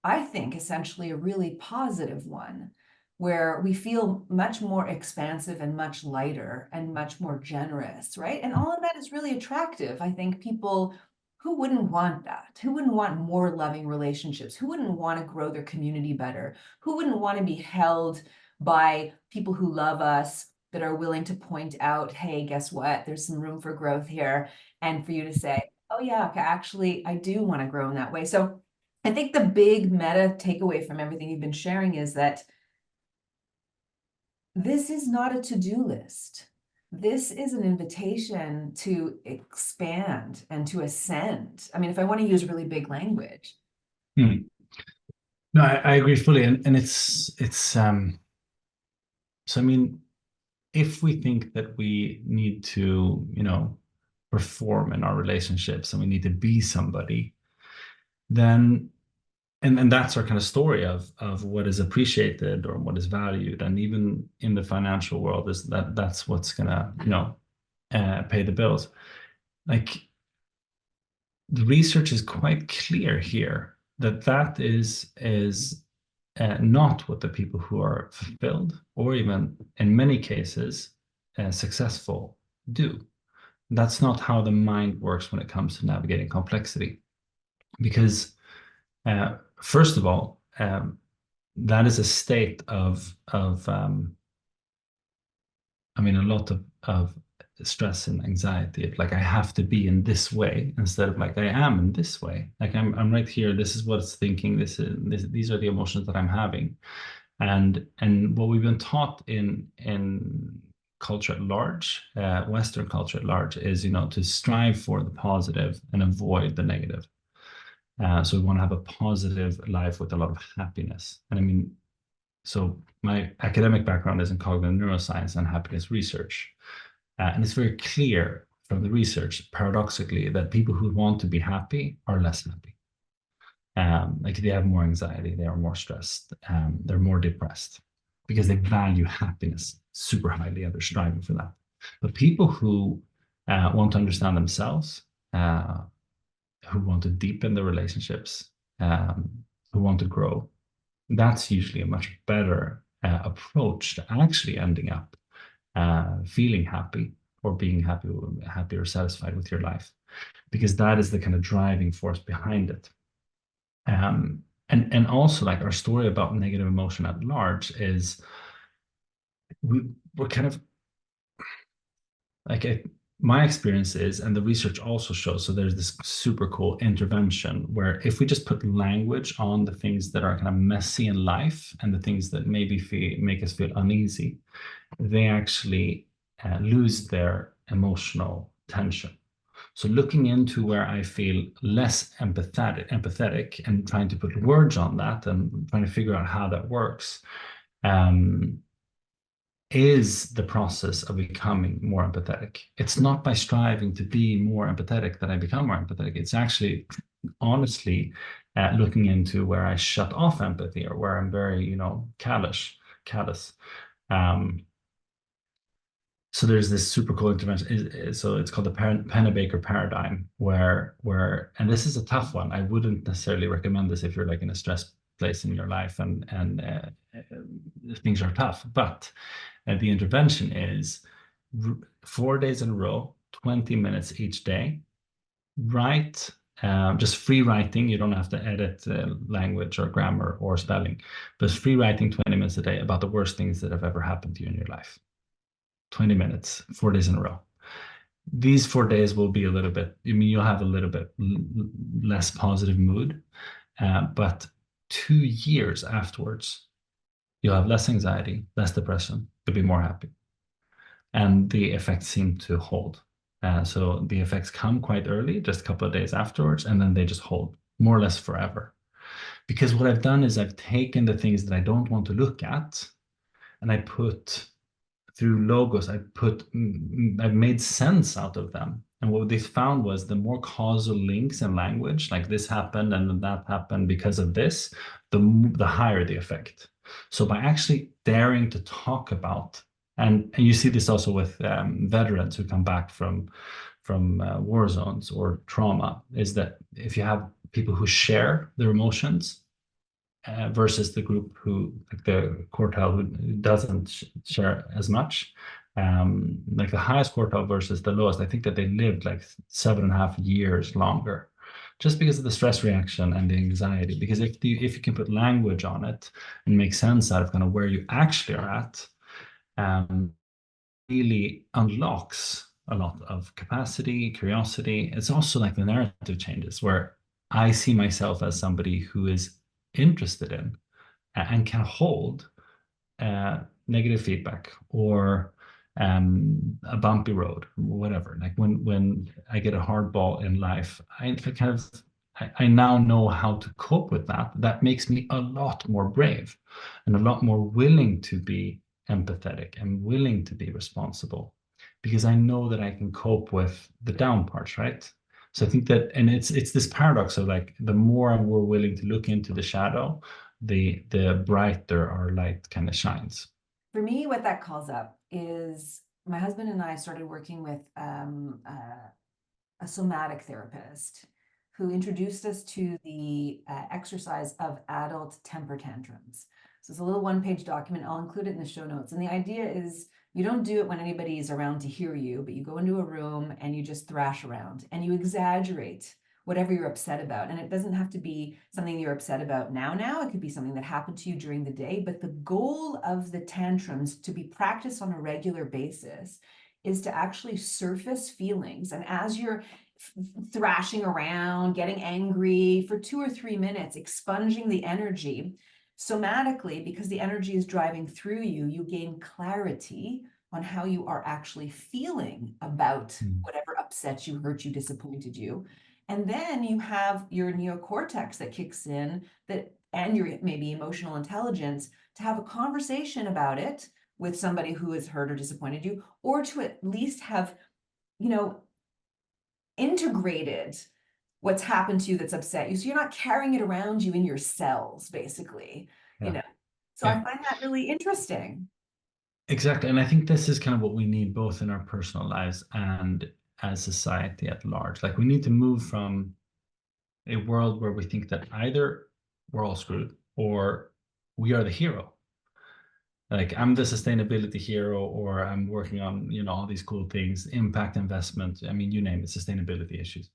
I think, essentially a really positive one, where we feel much more expansive and much lighter and much more generous, right? And all of that is really attractive. I think people, who wouldn't want that? Who wouldn't want more loving relationships? Who wouldn't want to grow their community better? Who wouldn't want to be held by people who love us, that are willing to point out, hey, guess what? There's some room for growth here. And for you to say, oh yeah, okay, actually, I do want to grow in that way. So I think the big meta takeaway from everything you've been sharing is that this is not a to-do list. This is an invitation to expand and to ascend. I mean, if I want to use really big language. No, I agree fully. And it's so I mean, if we think that we need to, perform in our relationships and we need to be somebody, then and that's our kind of story of what is appreciated or what is valued, and even in the financial world is that's what's gonna pay the bills. Like the research is quite clear here that is not what the people who are fulfilled or even in many cases successful do. That's not how the mind works when it comes to navigating complexity, because first of all, that is a state of I mean, a lot of stress and anxiety. Like I have to be in this way instead of like I am in this way. Like I'm right here. This is what it's thinking. These are the emotions that I'm having, and what we've been taught in culture at large, Western culture at large, is to strive for the positive and avoid the negative. So we want to have a positive life with a lot of happiness. And I mean, so my academic background is in cognitive neuroscience and happiness research. And it's very clear from the research, paradoxically, that people who want to be happy are less happy. Like they have more anxiety, they are more stressed, they're more depressed because they value happiness super highly and they're striving for that. But people who want to understand themselves, who want to deepen their relationships, who want to grow, that's usually a much better approach to actually ending up feeling happy or being happy or satisfied with your life, because that is the kind of driving force behind it. And also like our story about negative emotion at large is we're kind of like my experience is, and the research also shows, so there's this super cool intervention where if we just put language on the things that are kind of messy in life and the things that maybe make us feel uneasy, they actually lose their emotional tension. So looking into where I feel less empathetic and trying to put words on that and trying to figure out how that works, um, is the process of becoming more empathetic. It's not by striving to be more empathetic that I become more empathetic. It's actually honestly looking into where I shut off empathy or where I'm very, callous. Um, so there's this super cool intervention. So it's called the Pennebaker paradigm, and this is a tough one. I wouldn't necessarily recommend this if you're like in a stress place in your life and things are tough. But the intervention is 4 days in a row, 20 minutes each day. Write, just free writing. You don't have to edit language or grammar or spelling, but free writing 20 minutes a day about the worst things that have ever happened to you in your life. 20 minutes, 4 days in a row. These 4 days will be a little bit, you'll have a little bit less positive mood, but 2 years afterwards, you'll have less anxiety, less depression, you'll be more happy. And the effects seem to hold. So the effects come quite early, just a couple of days afterwards, and then they just hold more or less forever. Because what I've done is I've taken the things that I don't want to look at, and I put through logos, I've made sense out of them. And what they found was the more causal links in language, like this happened and then that happened because of this, the higher the effect. So by actually daring to talk about, and you see this also with veterans who come back from war zones or trauma, is that if you have people who share their emotions, versus the group who, like the quartile who doesn't share as much, like the highest quartile versus the lowest, I think that they lived like 7.5 years longer, just because of the stress reaction and the anxiety. Because if you can put language on it and make sense out of kind of where you actually are at, really unlocks a lot of capacity, curiosity. It's also like the narrative changes where I see myself as somebody who is interested in and can hold negative feedback or a bumpy road, whatever. Like when I get a hard ball in life, I now know how to cope with that. That makes me a lot more brave and a lot more willing to be empathetic and willing to be responsible, because I know that I can cope with the down parts, right? So I think that, and it's this paradox of like the more we're willing to look into the shadow, the brighter our light kind of shines. For me, what that calls up is my husband and I started working with a somatic therapist who introduced us to the exercise of adult temper tantrums. So it's a little one-page document. I'll include it in the show notes. And the idea is you don't do it when anybody is around to hear you, but you go into a room and you just thrash around and you exaggerate whatever you're upset about. And it doesn't have to be something you're upset about now. It could be something that happened to you during the day. But the goal of the tantrums, to be practiced on a regular basis, is to actually surface feelings. And as you're thrashing around, getting angry for 2 or 3 minutes, expunging the energy, somatically, because the energy is driving through you, you gain clarity on how you are actually feeling about whatever upset you, hurt you, disappointed you. And then you have your neocortex that kicks in, and your maybe emotional intelligence, to have a conversation about it with somebody who has hurt or disappointed you, or to at least have, integrated what's happened to you that's upset you. So you're not carrying it around you in your cells, basically, Yeah. So I find that really interesting. Exactly. And I think this is kind of what we need both in our personal lives and as society at large. Like we need to move from a world where we think that either we're all screwed or we are the hero. Like I'm the sustainability hero, or I'm working on, all these cool things, impact investment. I mean, you name it, sustainability issues.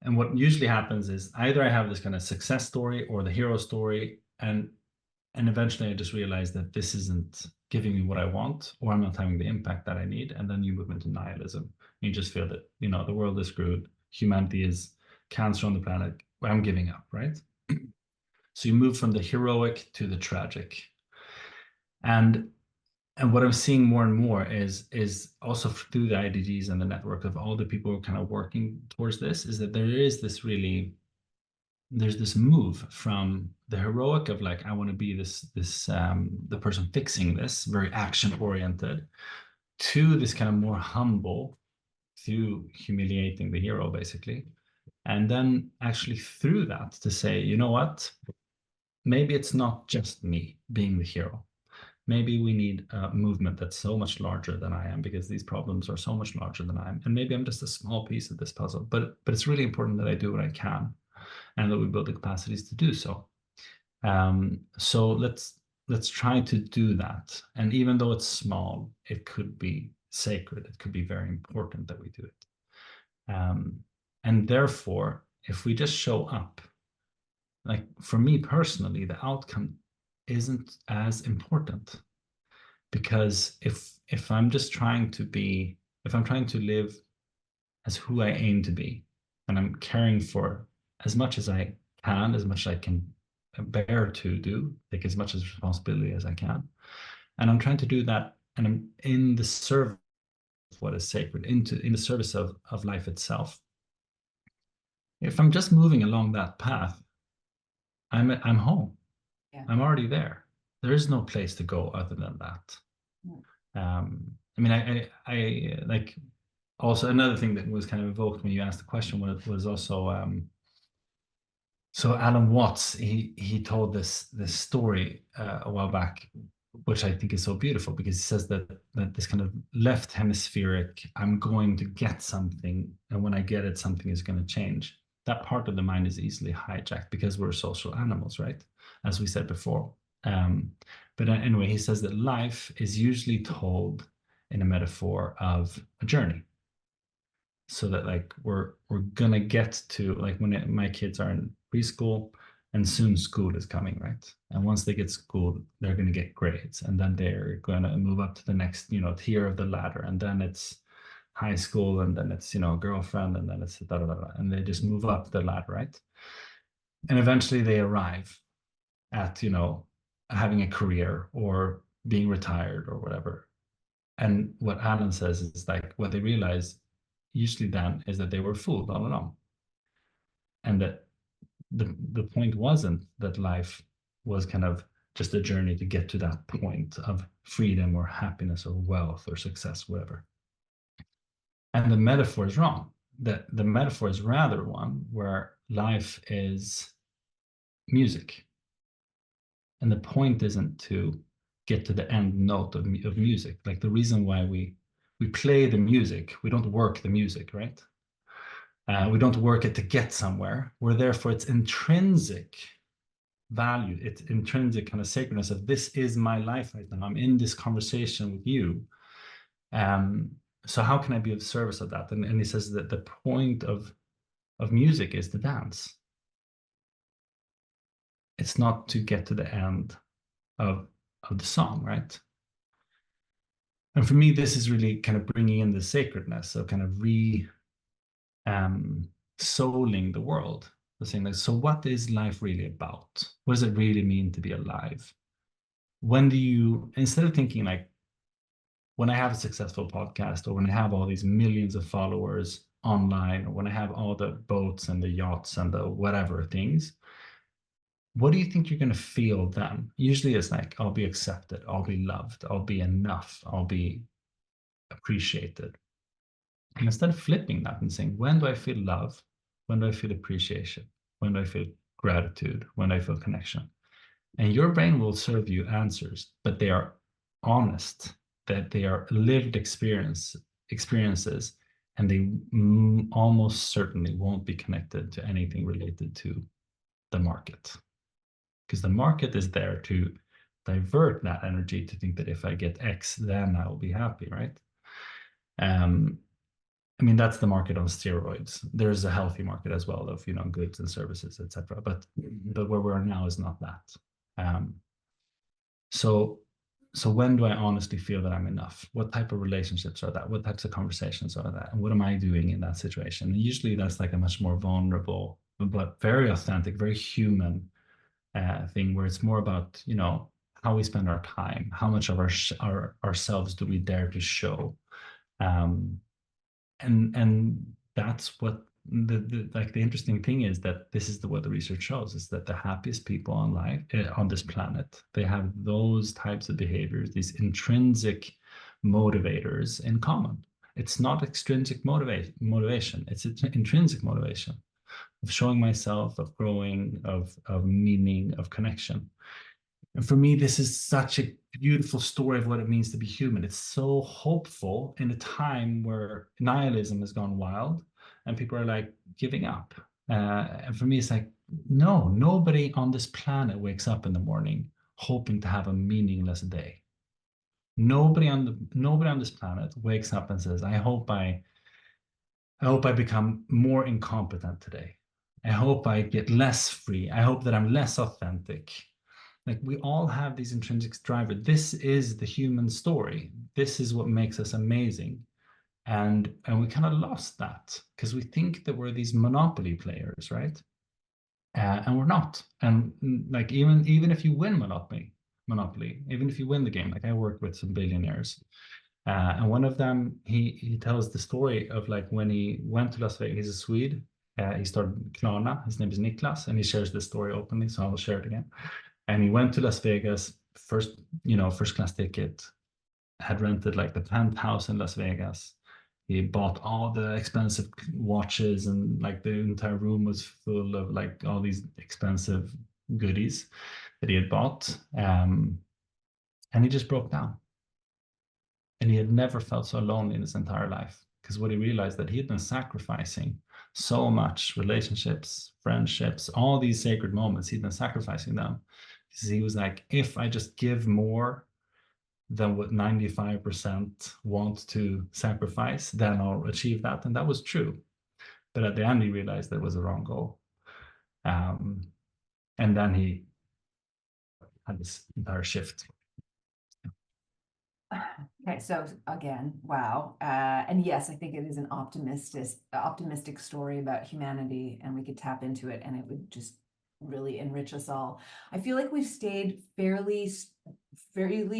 And what usually happens is either I have this kind of success story or the hero story, and eventually I just realize that this isn't giving me what I want, or I'm not having the impact that I need. And then you move into nihilism. You just feel that, the world is screwed, humanity is cancer on the planet, I'm giving up, right? So you move from the heroic to the tragic. And what I'm seeing more and more is also through the IDGs and the network of all the people who are kind of working towards this, is that there's this move from the heroic of like, I want to be the person fixing this, very action oriented, to this kind of more humble, through humiliating the hero basically. And then actually through that to say, you know what, maybe it's not just me being the hero. Maybe we need a movement that's so much larger than I am, because these problems are so much larger than I am. And maybe I'm just a small piece of this puzzle, but it's really important that I do what I can, and that we build the capacities to do so. So let's try to do that. And even though it's small, it could be sacred. It could be very important that we do it. And therefore, if we just show up, like for me personally, the outcome isn't as important, because if I'm just trying to be, if I'm trying to live as who I aim to be, and I'm caring for as much as I can, as much as I can bear to do, take as much as responsibility as I can, and I'm trying to do that, and I'm in the service of what is sacred, in the service of life itself. If I'm just moving along that path, I'm home. Yeah. I'm already there. There is no place to go other than that. I mean, I like, also another thing that was kind of evoked when you asked the question was also, so Alan Watts, he told this story a while back, which I think is so beautiful, because he says that this kind of left hemispheric, I'm going to get something, and when I get it, something is going to change. That part of the mind is easily hijacked because we're social animals, right? As we said before. But anyway, he says that life is usually told in a metaphor of a journey. So that like we're gonna get to, like when my kids are in preschool, and soon school is coming, right? And once they get school, they're gonna get grades, and then they're gonna move up to the next, tier of the ladder, and then it's high school, and then it's girlfriend, and then it's da, da, da, da, and they just move up the ladder, right? And eventually they arrive at having a career or being retired or whatever. And what Alan says is like, what they realize usually then is that they were fooled all along, and that the point wasn't that life was kind of just a journey to get to that point of freedom or happiness or wealth or success, whatever. And the metaphor is wrong. That the metaphor is rather one where life is music, and the point isn't to get to the end note of music. Like the reason why we play the music, we don't work the music, right? We don't work it to get somewhere. We're there for its intrinsic value, its intrinsic kind of sacredness of, this is my life right now. I'm in this conversation with you. So how can I be of service of that? And he says that the point of music is to dance. It's not to get to the end of the song, right? And for me, this is really kind of bringing in the sacredness of kind of souling the world. The saying, like, so what is life really about? What does it really mean to be alive? When do you, instead of thinking like, when I have a successful podcast, or when I have all these millions of followers online, or when I have all the boats and the yachts and the whatever things, what do you think you're going to feel then? Usually it's like, I'll be accepted, I'll be loved, I'll be enough, I'll be appreciated. And instead of flipping that and saying, when do I feel love? When do I feel appreciation? When do I feel gratitude? When do I feel connection? And your brain will serve you answers, but they are honest, that they are lived experiences, and they almost certainly won't be connected to anything related to the market. Because the market is there to divert that energy to think that if I get X, then I will be happy, right? I mean, that's the market on steroids. There's a healthy market as well of, goods and services, etc. But where we are now is not that. So when do I honestly feel that I'm enough? What type of relationships are that? What types of conversations are that? And what am I doing in that situation? And usually that's like a much more vulnerable, but very authentic, very human thing where it's more about, how we spend our time, how much of ourselves do we dare to show. And that's what the interesting thing is, that this is what the research shows, is that the happiest people on life on this planet, they have those types of behaviors, these intrinsic motivators in common. It's not extrinsic motivation, it's intrinsic motivation of showing myself, of growing, of meaning, of connection. And for me, this is such a beautiful story of what it means to be human. It's so hopeful in a time where nihilism has gone wild and people are like giving up. And for me, it's like, no, nobody on this planet wakes up in the morning hoping to have a meaningless day. Nobody on this planet wakes up and says, I hope I become more incompetent today. I hope I get less free. I hope that I'm less authentic. Like, we all have these intrinsic drivers. This is the human story. This is what makes us amazing. And we kind of lost that because we think that we're these monopoly players, right? And we're not. And like, even if you win Monopoly, even if you win the game, like I worked with some billionaires, and one of them, he tells the story of like when he went to Las Vegas. He's a Swede. He started Klarna. His name is Niklas, and he shares this story openly, so I will share it again. And he went to Las Vegas, first class ticket, had rented like the penthouse in Las Vegas. He bought all the expensive watches, and like the entire room was full of like all these expensive goodies that he had bought. And he just broke down. And he had never felt so lonely in his entire life, because what he realized, that he had been sacrificing so much, relationships, friendships, all these sacred moments, he'd been sacrificing them. Because he was like, if I just give more than what 95% want to sacrifice, then I'll achieve that. And that was true. But at the end, he realized that was the wrong goal. And then he had this entire shift. Okay, so again, wow. And yes, I think it is an optimistic story about humanity, and we could tap into it and it would just really enrich us all. I feel like we've stayed fairly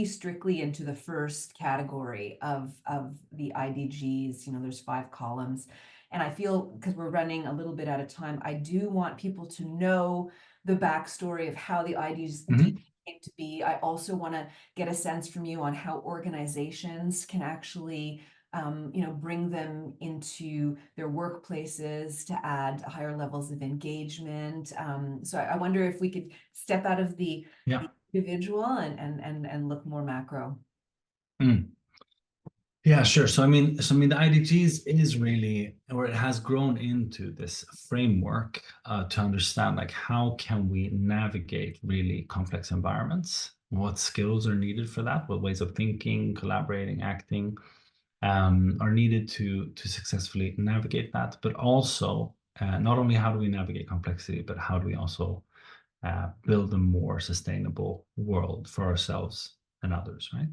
strictly into the first category of the IDGs. There's 5 columns. And I feel, because we're running a little bit out of time, I do want people to know the backstory of how the IDGs came to be. I also want to get a sense from you on how organizations can actually bring them into their workplaces to add higher levels of engagement. So I wonder if we could step out of the individual and look more macro. Yeah, sure. So I mean, the IDGs is really, or it has grown into this framework to understand like how can we navigate really complex environments, what skills are needed for that, what ways of thinking, collaborating, acting are needed to successfully navigate that, but also not only how do we navigate complexity, but how do we also build a more sustainable world for ourselves and others, right?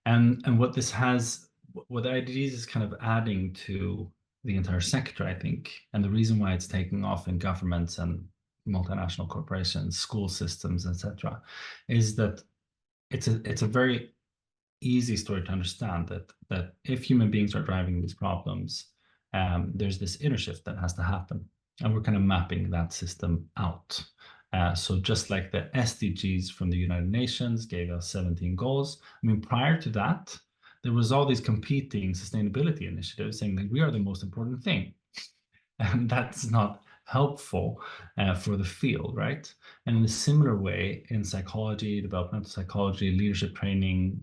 And what the IDGs is kind of adding to the entire sector, I think, and the reason why it's taking off in governments and multinational corporations, school systems, etc., is that it's a very easy story to understand that if human beings are driving these problems, there's this inner shift that has to happen, and we're kind of mapping that system out. So just like the SDGs from the United Nations gave us 17 goals, I mean, prior to that, there was all these competing sustainability initiatives saying that we are the most important thing. And that's not helpful for the field, right? And in a similar way, in psychology, developmental psychology, leadership training,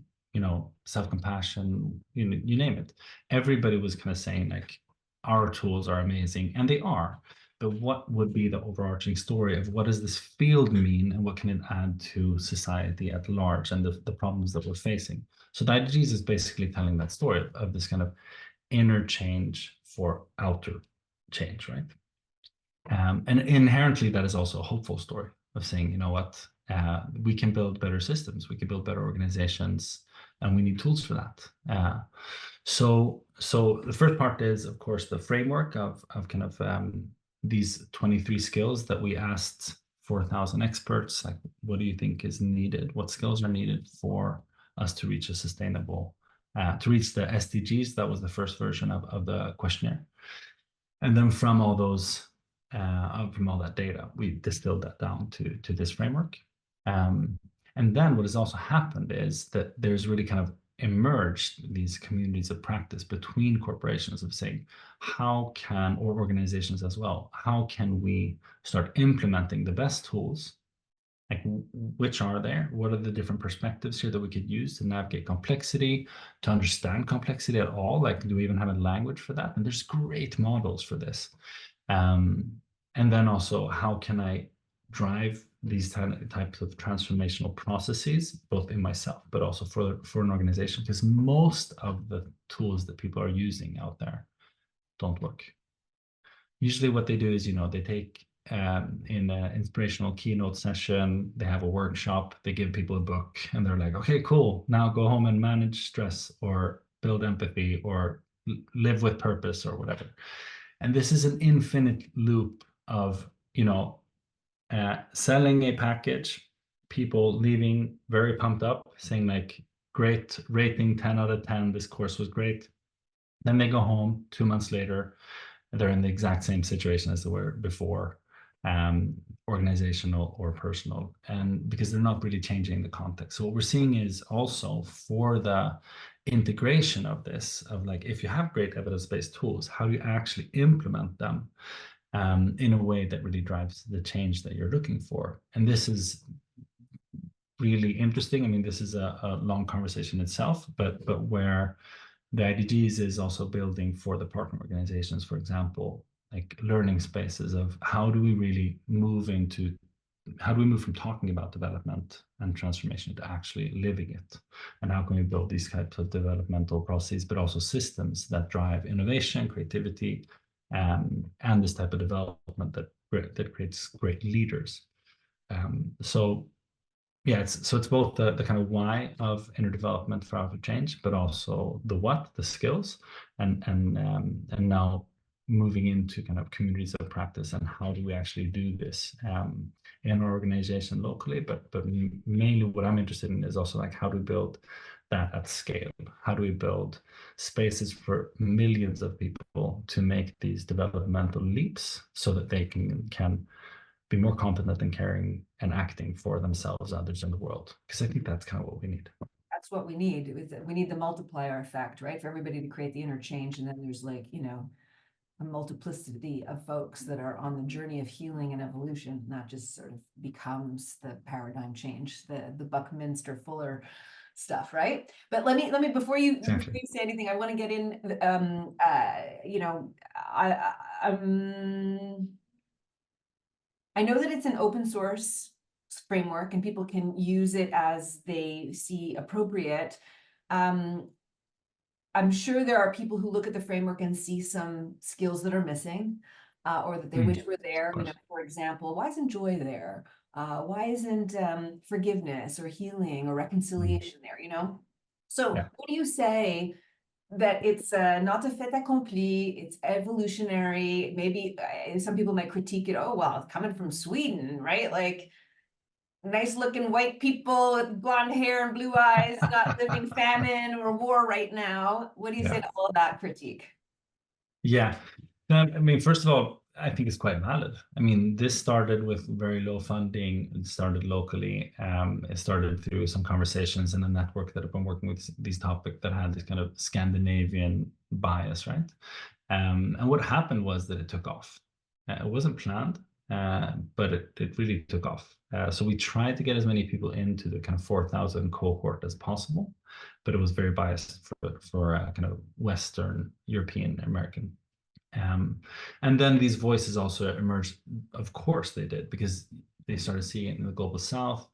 self-compassion, you name it, everybody was kind of saying like, our tools are amazing, and they are. but what would be the overarching story of what does this field mean and what can it add to society at large and the problems that we're facing. So the IDGs is basically telling that story of this kind of inner change for outer change, right? And inherently, that is also a hopeful story of saying, you know what, we can build better systems, we can build better organizations, and we need tools for that. So the first part is, of course, the framework of kind of these 23 skills that we asked 4,000 experts, like, what do you think is needed? What skills are needed for us to reach a sustainable, to reach the SDGs? That was the first version of the questionnaire. And then from all those, from all that data, we distilled that down to this framework. And then what has also happened is that there's really kind of emerged these communities of practice between corporations of saying, how can, or organizations as well, how can we start implementing the best tools? Like, which are there? What are the different perspectives here that we could use to navigate complexity, to understand complexity at all? Like, do we even have a language for that? And there's great models for this. And then also, how can I drive these types of transformational processes, both in myself, but also for an organization? Because most of the tools that people are using out there don't work. Usually what they do is, they take in an inspirational keynote session, they have a workshop, they give people a book, and they're like, okay, cool, now go home and manage stress or build empathy or live with purpose or whatever. And this is an infinite loop of, selling a package, people leaving very pumped up, saying like, great rating, 10 out of 10, this course was great. Then they go home 2 months later, they're in the exact same situation as they were before, organizational or personal, and because they're not really changing the context. So what we're seeing is also for the integration of this, of like, if you have great evidence-based tools, how do you actually implement them in a way that really drives the change that you're looking for? And this is really interesting. I mean, this is a long conversation itself, but where the IDGs is also building for the partner organizations, for example, like learning spaces of how do we move from talking about development and transformation to actually living it? And how can we build these types of developmental processes, but also systems that drive innovation, creativity, and this type of development that creates great leaders. So it's both the kind of why of inner development for outer change, but also the what, the skills, and now moving into kind of communities of practice and how do we actually do this in our organization locally, but mainly what I'm interested in is also like, how do we build that at scale? How do we build spaces for millions of people to make these developmental leaps so that they can be more competent in caring and acting for themselves, others, in the world? Because I think that's kind of what we need. That's what we need. We need the multiplier effect, right? For everybody to create the inner change. And then there's like, a multiplicity of folks that are on the journey of healing and evolution, not just sort of becomes the paradigm change, the Buckminster Fuller stuff, right? But let me before you say anything, I want to get in. I know that it's an open source framework and people can use it as they see appropriate. I'm sure there are people who look at the framework and see some skills that are missing, or that they wish were there. For example, why isn't joy there? Why isn't forgiveness or healing or reconciliation there? So what do you say that it's not a fait accompli, it's evolutionary? Maybe some people might critique it. Oh, well, it's coming from Sweden, right? Like, nice looking white people with blonde hair and blue eyes, not living famine or war right now. What do you say to all of that critique? Yeah, I mean, first of all, I think it's quite valid. I mean, this started with very low funding. It started locally. It started through some conversations in a network that have been working with these topics that had this kind of Scandinavian bias, right? And what happened was that it took off. It wasn't planned, but it really took off. So we tried to get as many people into the kind of 4,000 cohort as possible, but it was very biased for kind of Western European American. And then these voices also emerged. Of course they did, because they started seeing it in the global south,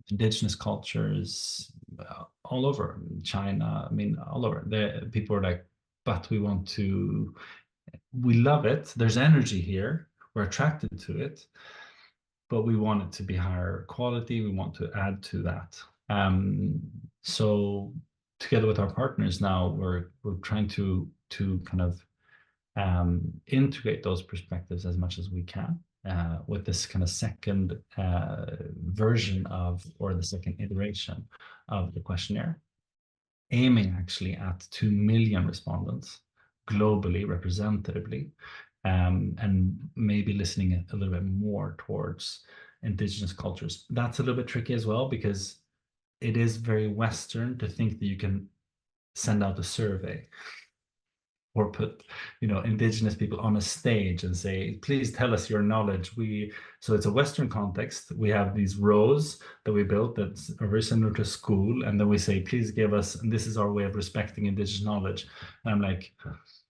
indigenous cultures, all over China. I mean, all over. The people are like, but we love it. There's energy here. We're attracted to it, but we want it to be higher quality. We want to add to that. So together with our partners now, we're trying to kind of integrate those perspectives as much as we can with this kind of second version of, or the second iteration of the questionnaire, aiming actually at 2 million respondents globally, representatively, and maybe listening a little bit more towards indigenous cultures. That's a little bit tricky as well, because it is very Western to think that you can send out a survey or put, indigenous people on a stage and say, please tell us your knowledge. So it's a Western context. We have these rows that we built that's very similar to school. And then we say, please give us, and this is our way of respecting indigenous knowledge. And I'm like,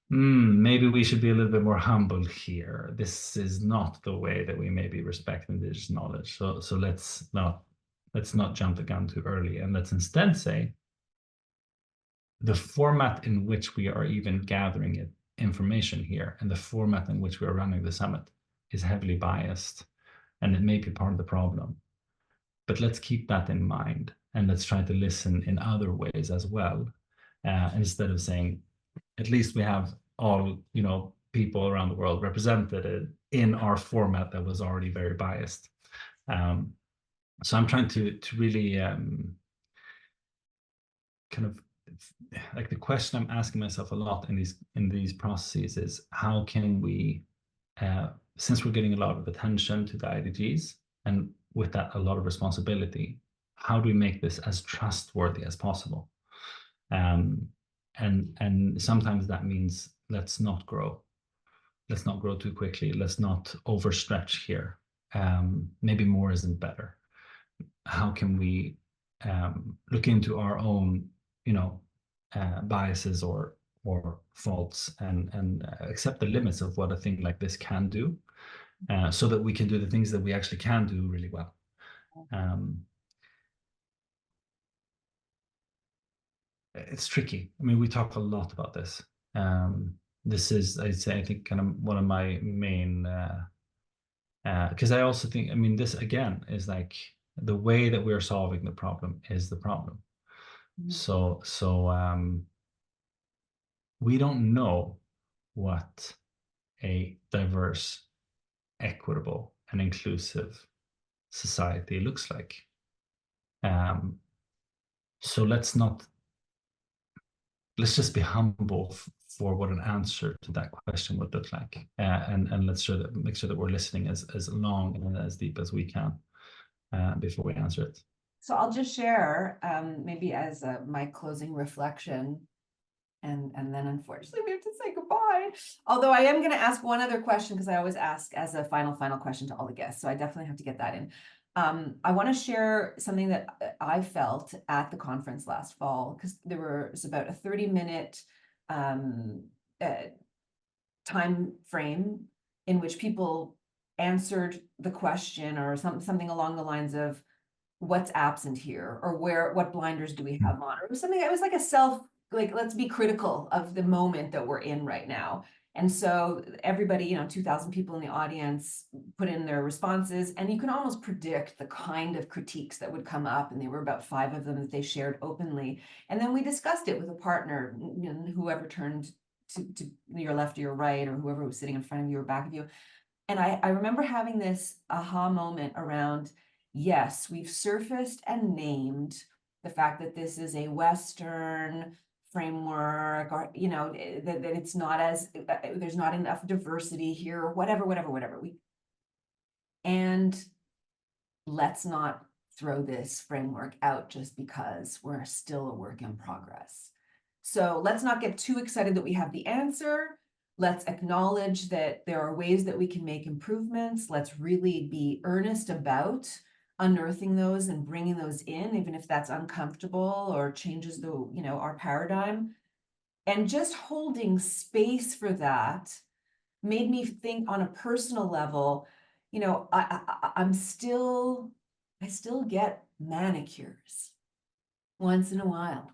maybe we should be a little bit more humble here. This is not the way that we maybe respect indigenous knowledge. So let's not jump the gun too early. And let's instead say, the format in which we are even gathering information here and the format in which we are running the summit is heavily biased, and it may be part of the problem. But let's keep that in mind, and let's try to listen in other ways as well, instead of saying, at least we have all people around the world represented in our format that was already very biased. So I'm trying to really kind of, like, the question I'm asking myself a lot in these processes is, how can we, since we're getting a lot of attention to the IDGs, and with that a lot of responsibility, how do we make this as trustworthy as possible? And sometimes that means let's not grow too quickly. Let's not overstretch here. Maybe more isn't better. How can we look into our own biases or faults, and accept the limits of what a thing like this can do, so that we can do the things that we actually can do really well. It's tricky. I mean, we talk a lot about this. This is, I'd say, I think, kind of one of my main, because I also think, I mean, this again is like, the way that we're solving the problem is the problem. So we don't know what a diverse, equitable, and inclusive society looks like. So let's just be humble for what an answer to that question would look like, and let's make sure that we're listening as long and as deep as we can before we answer it. So I'll just share, maybe as my closing reflection, and then unfortunately we have to say goodbye. Although I am going to ask one other question, because I always ask as a final question to all the guests. So I definitely have to get that in. I want to share something that I felt at the conference last fall, because there was about a 30-minute time frame in which people answered the question, or something along the lines of, what's absent here, or what blinders do we have on, or it was something, it was like let's be critical of the moment that we're in right now. And so everybody, 2,000 people in the audience put in their responses, and you can almost predict the kind of critiques that would come up. And there were about 5 of them that they shared openly. And then we discussed it with a partner, whoever turned to your left or your right, or whoever was sitting in front of you or back of you. And I remember having this aha moment around, yes, we've surfaced and named the fact that this is a Western framework, or that it's not as there's not enough diversity here, or whatever. And let's not throw this framework out just because we're still a work in progress. So let's not get too excited that we have the answer. Let's acknowledge that there are ways that we can make improvements. Let's really be earnest about unearthing those and bringing those in, even if that's uncomfortable or changes our paradigm. And just holding space for that made me think on a personal level, you know, I still get manicures once in a while.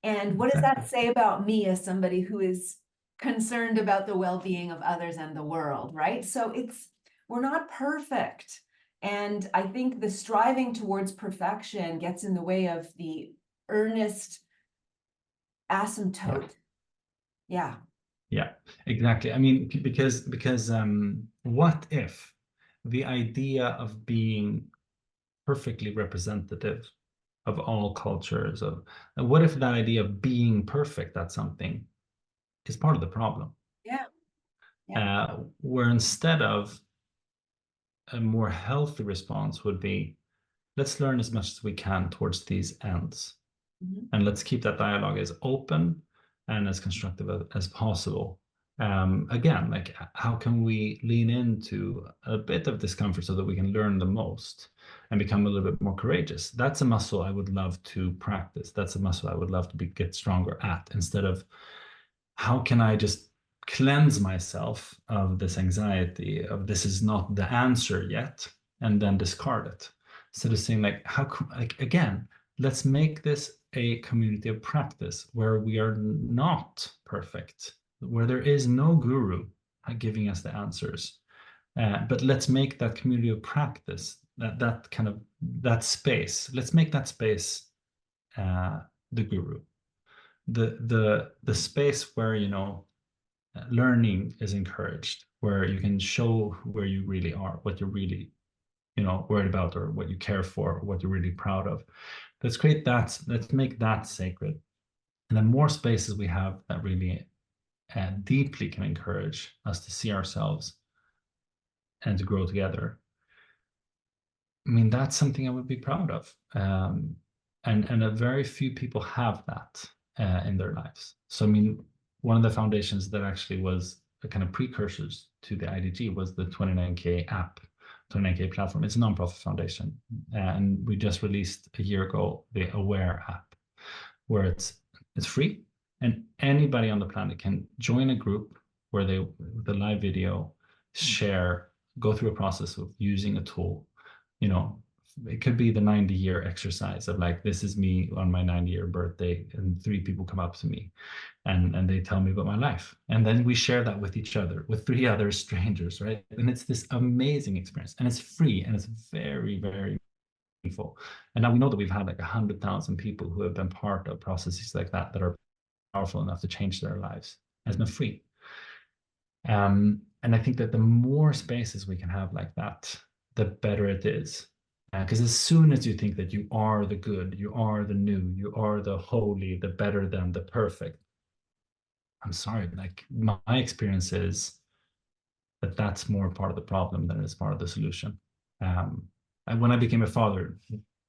And what does that say about me as somebody who is concerned about the well-being of others and the world, right? So we're not perfect. And I think the striving towards perfection gets in the way of the earnest asymptote. Yeah. Yeah, exactly. I mean, because what if the idea of being perfectly representative of all cultures, of what if that idea of being perfect at something is part of the problem? Yeah. Yeah. Where instead of a more healthy response would be, let's learn as much as we can towards these ends. Mhm. And let's keep that dialogue as open and as constructive as possible. Again, like how can we lean into a bit of discomfort so that we can learn the most and become a little bit more courageous? That's a muscle I would love to practice. That's a muscle I would love to get stronger at, instead of how can I just cleanse myself of this anxiety of this is not the answer yet, and then discard it. Instead of saying like, like again, let's make this a community of practice where we are not perfect, where there is no guru giving us the answers. But let's make that community of practice, that kind of that space. Let's make that space the guru, the space where learning is encouraged, where you can show where you really are, what you're really worried about, or what you care for, or what you're really proud of. Let's create that. Let's make that sacred. And the more spaces we have that really deeply can encourage us to see ourselves and to grow together, I mean, that's something I would be proud of. And a very few people have that in their lives. So I mean, one of the foundations that actually was a kind of precursors to the IDG was the 29K app, 29K platform. It's a nonprofit foundation, and we just released a year ago the Aware app, where it's free, and anybody on the planet can join a group where they, with a live video, share, go through a process of using a tool. It could be the 90-year exercise of like, this is me on my 90-year birthday, and 3 people come up to me and they tell me about my life, and then we share that with each other, with 3 other strangers, right? And it's this amazing experience, and it's free, and it's very, very meaningful. And now we know that we've had like 100,000 people who have been part of processes like that are powerful enough to change their lives, and it's been free. And I think that the more spaces we can have like that, the better it is. Because as soon as you think that you are the good, you are the new, you are the holy, the better than the perfect, I'm sorry, like my experience is that that's more part of the problem than it's part of the solution. And when I became a father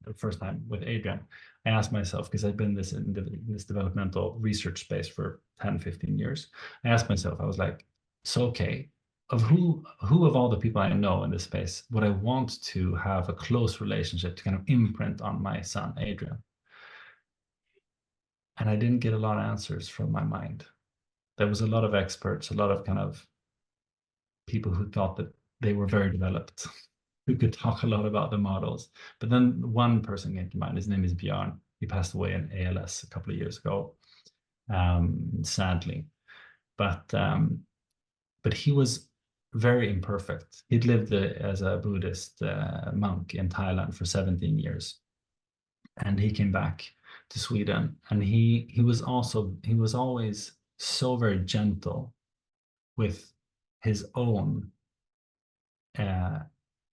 the first time with Adrian, I asked myself, because I've been in this developmental research space for 10, 15 years, I asked myself, I was like, so okay, of who of all the people I know in this space would I want to have a close relationship to kind of imprint on my son, Adrian? And I didn't get a lot of answers from my mind. There was a lot of experts, a lot of kind of people who thought that they were very developed, who could talk a lot about the models. But then one person came to mind. His name is Björn. He passed away in ALS a couple of years ago, sadly. But he was very imperfect. He'd lived as a Buddhist monk in Thailand for 17 years. And he came back to Sweden. And he was always so very gentle with his own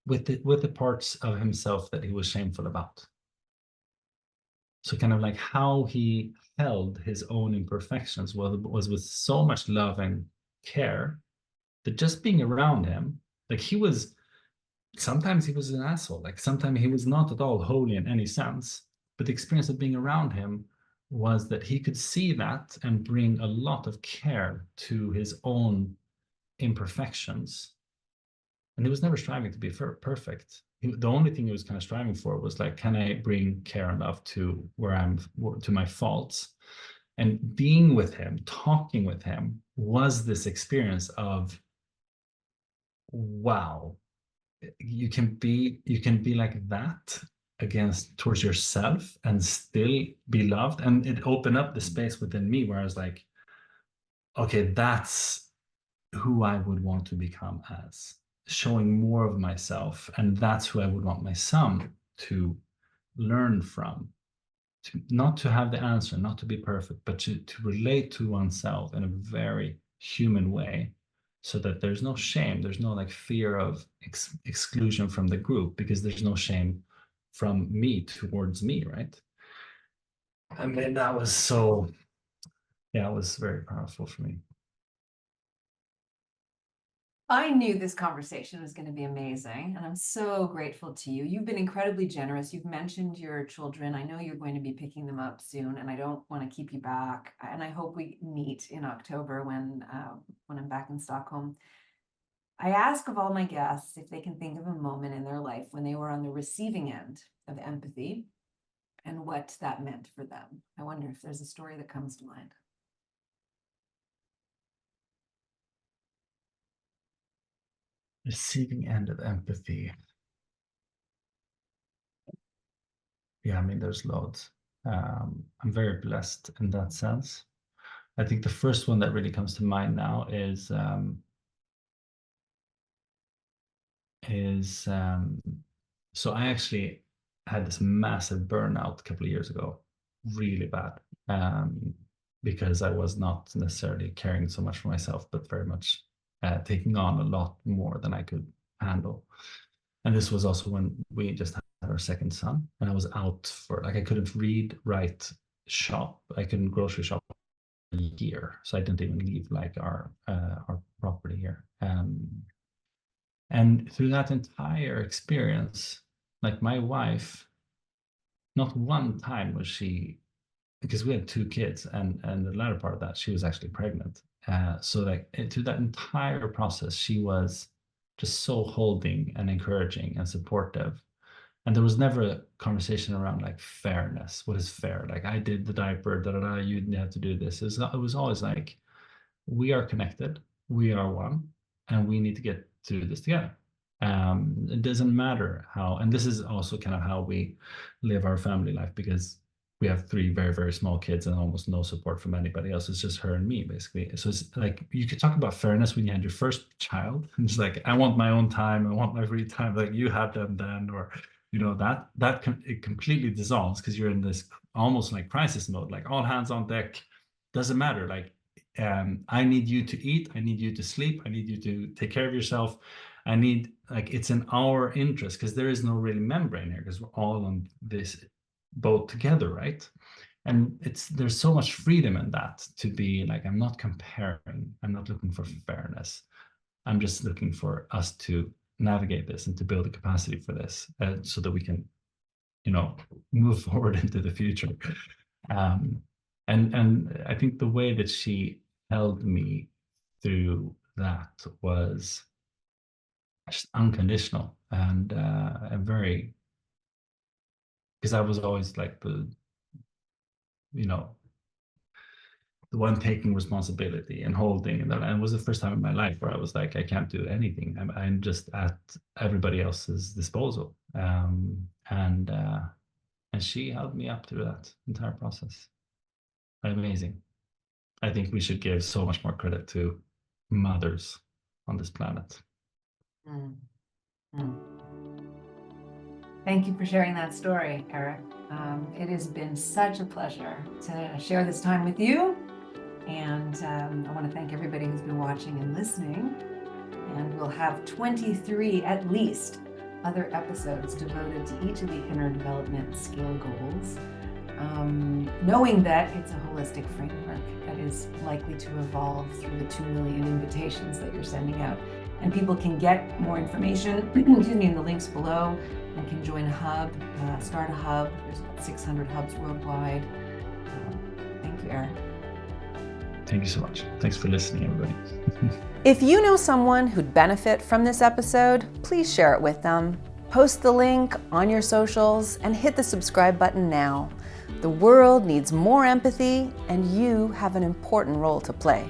with the parts of himself that he was shameful about. So kind of like how he held his own imperfections was with so much love and care, that just being around him, like sometimes he was an asshole, like sometimes he was not at all holy in any sense, but the experience of being around him was that he could see that and bring a lot of care to his own imperfections. And he was never striving to be perfect. The only thing he was kind of striving for was like, can I bring care enough to to my faults, And being with him, talking with him, was this experience of, wow, you can be like that towards yourself and still be loved. And it opened up the space within me where I was like, okay, that's who I would want to become, as showing more of myself. And that's who I would want my son to learn from, not to have the answer, not to be perfect, but to relate to oneself in a very human way, so that there's no shame, there's no like fear of exclusion from the group, because there's no shame from me towards me, right? I mean, that was so, yeah, it was very powerful for me. I knew this conversation was going to be amazing, and I'm so grateful to you. You've been incredibly generous. You've mentioned your children. I know you're going to be picking them up soon, and I don't want to keep you back. And I hope we meet in October when I'm back in Stockholm. I ask of all my guests if they can think of a moment in their life when they were on the receiving end of empathy and what that meant for them. I wonder if there's a story that comes to mind. Receiving end of empathy. Yeah, I mean, there's loads. I'm very blessed in that sense. I think the first one that really comes to mind now is so I actually had this massive burnout a couple of years ago, really bad, because I was not necessarily caring so much for myself, but very much taking on a lot more than I could handle. And this was also when we just had our second son, and I was out for, like, I couldn't read, write, shop. I couldn't grocery shop for a year, so I didn't even leave like our property here. And through that entire experience, like, my wife, not one time was she, because we had 2 kids, and the latter part of that, she was actually pregnant. So like through that entire process, she was just so holding and encouraging and supportive. And there was never a conversation around like fairness. What is fair? Like, I did the diaper, you have to do this. It was always like, we are connected, we are one, and we need to get through this together. It doesn't matter how, and this is also kind of how we live our family life, because we have 3 very, very small kids and almost no support from anybody else. It's just her and me, basically. So it's like, you could talk about fairness when you had your first child, and it's like, I want my own time, I want my free time, like you had them then, or it completely dissolves, because you're in this almost like crisis mode, like all hands on deck. Doesn't matter, like, I need you to eat, I need you to sleep, I need you to take care of yourself. I need, like, it's in our interest, because there is no really membrane here, because we're all on this boat together, right? And there's so much freedom in that, to be like, I'm not comparing, I'm not looking for fairness, I'm just looking for us to navigate this and to build a capacity for this, so that we can, move forward into the future. And I think the way that she held me through that was just unconditional, and very, because I was always like the one taking responsibility and holding, and it was the first time in my life where I was like, I can't do anything. I'm just at everybody else's disposal. And she held me up through that entire process. Amazing. I think we should give so much more credit to mothers on this planet. Mm. Mm. Thank you for sharing that story, Erik. It has been such a pleasure to share this time with you. And I want to thank everybody who's been watching and listening. And we'll have 23 at least other episodes devoted to each of the inner development scale goals, knowing that it's a holistic framework that is likely to evolve through the 2 million invitations that you're sending out. And people can get more information in the links below, and can join a hub, start a hub. There's about 600 hubs worldwide. Thank you, Erik. Thank you so much. Thanks for listening, everybody. If you know someone who'd benefit from this episode, please share it with them. Post the link on your socials and hit the subscribe button now. The world needs more empathy, and you have an important role to play.